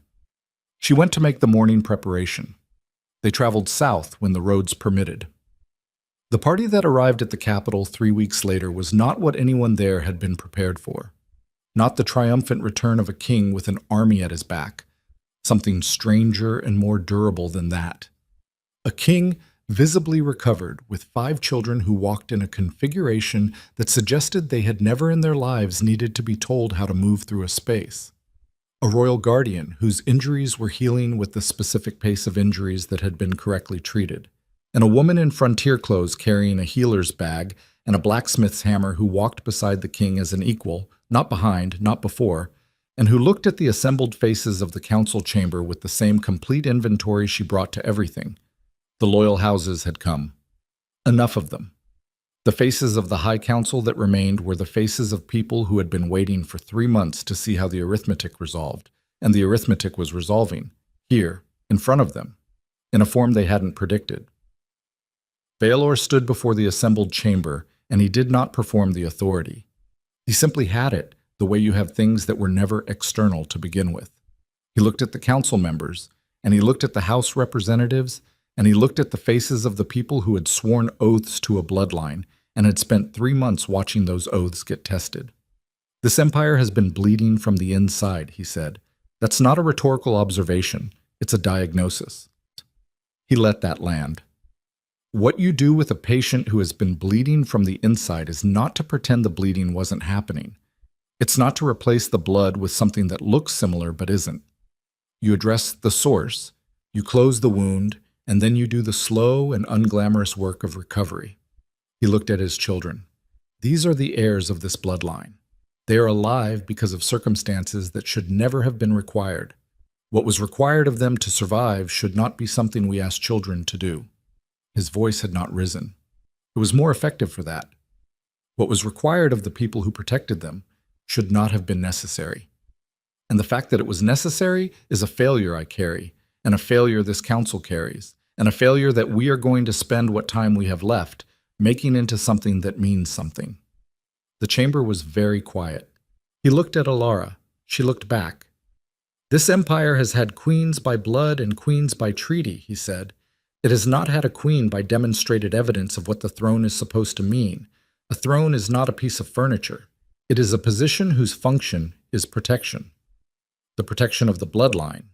She went to make the morning preparation. They traveled south when the roads permitted. The party that arrived at the capital 3 weeks later was not what anyone there had been prepared for. Not the triumphant return of a king with an army at his back. Something stranger and more durable than that. A king visibly recovered with 5 children who walked in a configuration that suggested they had never in their lives needed to be told how to move through a space. A royal guardian whose injuries were healing with the specific pace of injuries that had been correctly treated, and a woman in frontier clothes carrying a healer's bag and a blacksmith's hammer who walked beside the king as an equal, not behind, not before, and who looked at the assembled faces of the council chamber with the same complete inventory she brought to everything. The loyal houses had come. Enough of them. The faces of the High Council that remained were the faces of people who had been waiting for 3 months to see how the arithmetic resolved, and the arithmetic was resolving, here, in front of them, in a form they hadn't predicted. Valor stood before the assembled chamber, and he did not perform the authority. He simply had it, the way you have things that were never external to begin with. He looked at the council members, and he looked at the House representatives, and he looked at the faces of the people who had sworn oaths to a bloodline and had spent 3 months watching those oaths get tested. This empire has been bleeding from the inside, he said. That's not a rhetorical observation. It's a diagnosis. He let that land. What you do with a patient who has been bleeding from the inside is not to pretend the bleeding wasn't happening. It's not to replace the blood with something that looks similar but isn't. You address the source, you close the wound, and then you do the slow and unglamorous work of recovery. He looked at his children. These are the heirs of this bloodline. They are alive because of circumstances that should never have been required. What was required of them to survive should not be something we ask children to do. His voice had not risen. It was more effective for that. What was required of the people who protected them should not have been necessary. And the fact that it was necessary is a failure I carry, and a failure this council carries, and a failure that we are going to spend what time we have left making into something that means something. The chamber was very quiet. He looked at Alara. She looked back. This empire has had queens by blood and queens by treaty, he said. It has not had a queen by demonstrated evidence of what the throne is supposed to mean. A throne is not a piece of furniture. It is a position whose function is protection. The protection of the bloodline,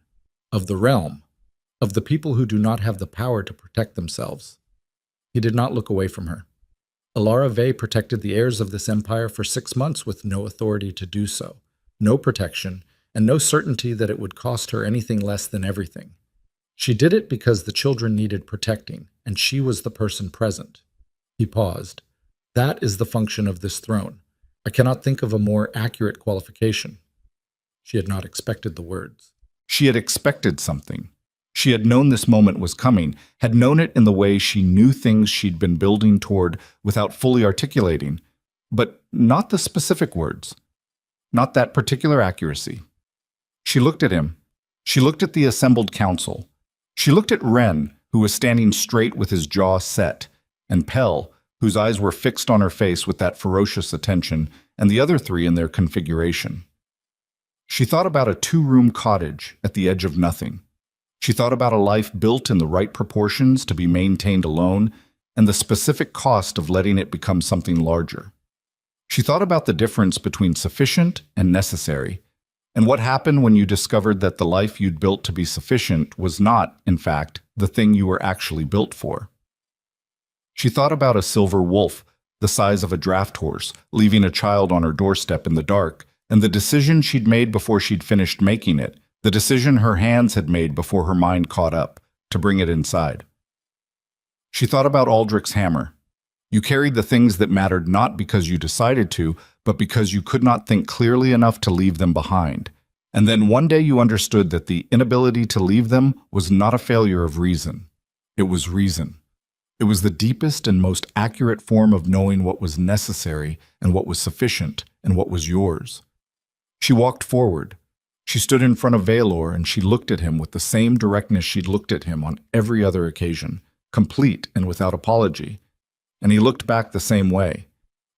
of the realm, of the people who do not have the power to protect themselves. He did not look away from her. Alara Vey protected the heirs of this empire for 6 months with no authority to do so, no protection, and no certainty that it would cost her anything less than everything. She did it because the children needed protecting, and she was the person present. He paused. That is the function of this throne. I cannot think of a more accurate qualification. She had not expected the words. She had expected something. She had known this moment was coming, had known it in the way she knew things she'd been building toward without fully articulating, but not the specific words, not that particular accuracy. She looked at him. She looked at the assembled council. She looked at Ren, who was standing straight with his jaw set, and Pell, whose eyes were fixed on her face with that ferocious attention, and the other three in their configuration. She thought about a 2-room cottage at the edge of nothing. She thought about a life built in the right proportions to be maintained alone, and the specific cost of letting it become something larger. She thought about the difference between sufficient and necessary, and what happened when you discovered that the life you'd built to be sufficient was not, in fact, the thing you were actually built for. She thought about a silver wolf, the size of a draft horse, leaving a child on her doorstep in the dark, and the decision she'd made before she'd finished making it, the decision her hands had made before her mind caught up, to bring it inside. She thought about Aldrich's hammer. You carried the things that mattered not because you decided to, but because you could not think clearly enough to leave them behind. And then one day you understood that the inability to leave them was not a failure of reason. It was reason. It was the deepest and most accurate form of knowing what was necessary and what was sufficient and what was yours. She walked forward. She stood in front of Valor and she looked at him with the same directness she'd looked at him on every other occasion, complete and without apology. And he looked back the same way.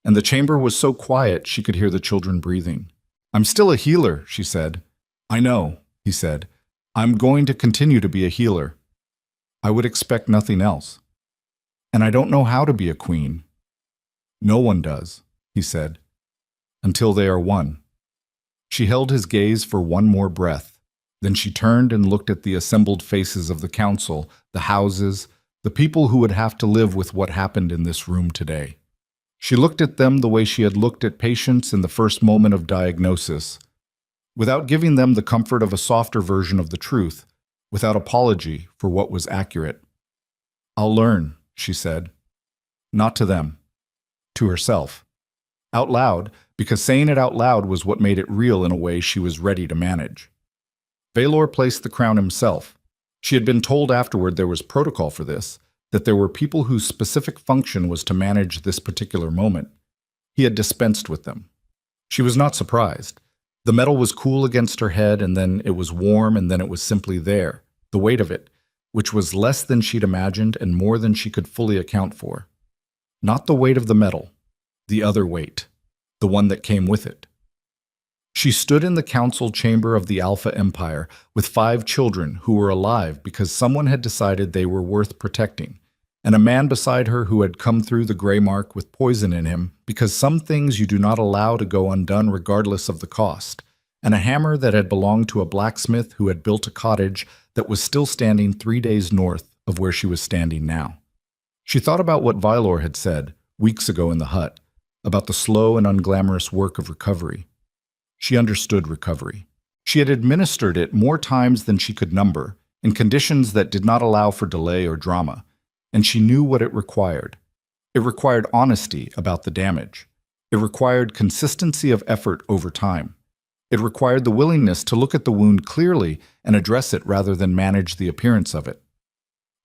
And the chamber was so quiet she could hear the children breathing. "I'm still a healer," she said. "I know," he said. "I'm going to continue to be a healer. I would expect nothing else. And I don't know how to be a queen." "No one does," he said, "until they are one." She held his gaze for one more breath. Then she turned and looked at the assembled faces of the council, the houses, the people who would have to live with what happened in this room today. She looked at them the way she had looked at patients in the first moment of diagnosis, without giving them the comfort of a softer version of the truth, without apology for what was accurate. "I'll learn," she said. Not to them. To herself. Out loud, because saying it out loud was what made it real in a way she was ready to manage. Valor placed the crown himself. She had been told afterward there was protocol for this, that there were people whose specific function was to manage this particular moment. He had dispensed with them. She was not surprised. The metal was cool against her head, and then it was warm, and then it was simply there, the weight of it, which was less than she'd imagined and more than she could fully account for. Not the weight of the metal, the other weight, the one that came with it. She stood in the council chamber of the Alpha Empire with 5 children who were alive because someone had decided they were worth protecting, and a man beside her who had come through the gray mark with poison in him because some things you do not allow to go undone regardless of the cost, and a hammer that had belonged to a blacksmith who had built a cottage that was still standing 3 days north of where she was standing now. She thought about what Valor had said weeks ago in the hut, about the slow and unglamorous work of recovery. She understood recovery. She had administered it more times than she could number, in conditions that did not allow for delay or drama, and she knew what it required. It required honesty about the damage. It required consistency of effort over time. It required the willingness to look at the wound clearly and address it rather than manage the appearance of it.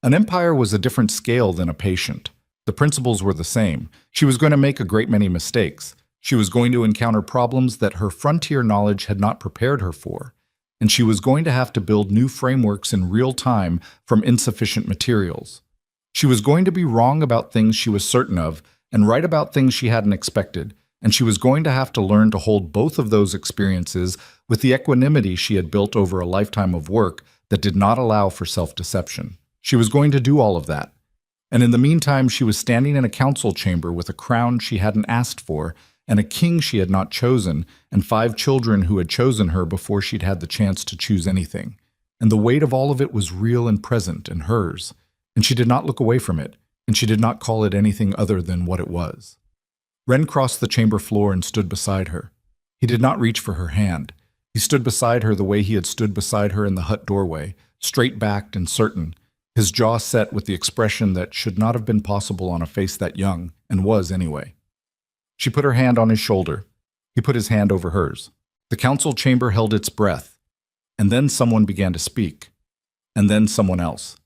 An empire was a different scale than a patient. The principles were the same. She was going to make a great many mistakes. She was going to encounter problems that her frontier knowledge had not prepared her for, and she was going to have to build new frameworks in real time from insufficient materials. She was going to be wrong about things she was certain of and right about things she hadn't expected, and she was going to have to learn to hold both of those experiences with the equanimity she had built over a lifetime of work that did not allow for self-deception. She was going to do all of that. And in the meantime, she was standing in a council chamber with a crown she hadn't asked for, and a king she had not chosen, and 5 children who had chosen her before she'd had the chance to choose anything. And the weight of all of it was real and present and hers, and she did not look away from it. and she did not call it anything other than what it was. Ren crossed the chamber floor and stood beside her. He did not reach for her hand. He stood beside her the way he had stood beside her in the hut doorway, straight-backed and certain, his jaw set with the expression that should not have been possible on a face that young, and was anyway. She put her hand on his shoulder. He put his hand over hers. The council chamber held its breath, and then someone began to speak, and then someone else.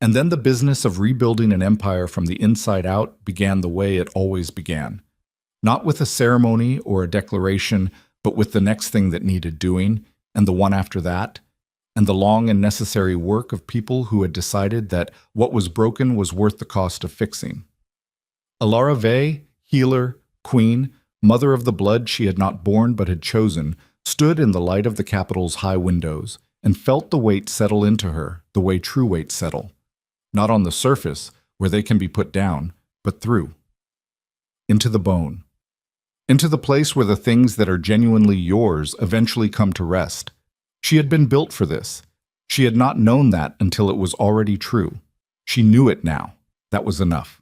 And then the business of rebuilding an empire from the inside out began the way it always began. Not with a ceremony or a declaration, but with the next thing that needed doing, and the one after that, and the long and necessary work of people who had decided that what was broken was worth the cost of fixing. Alara Vey, healer, queen, mother of the blood she had not borne but had chosen, stood in the light of the capital's high windows and felt the weight settle into her the way true weights settle. Not on the surface, where they can be put down, but through. Into the bone. Into the place where the things that are genuinely yours eventually come to rest. She had been built for this. She had not known that until it was already true. She knew it now. That was enough.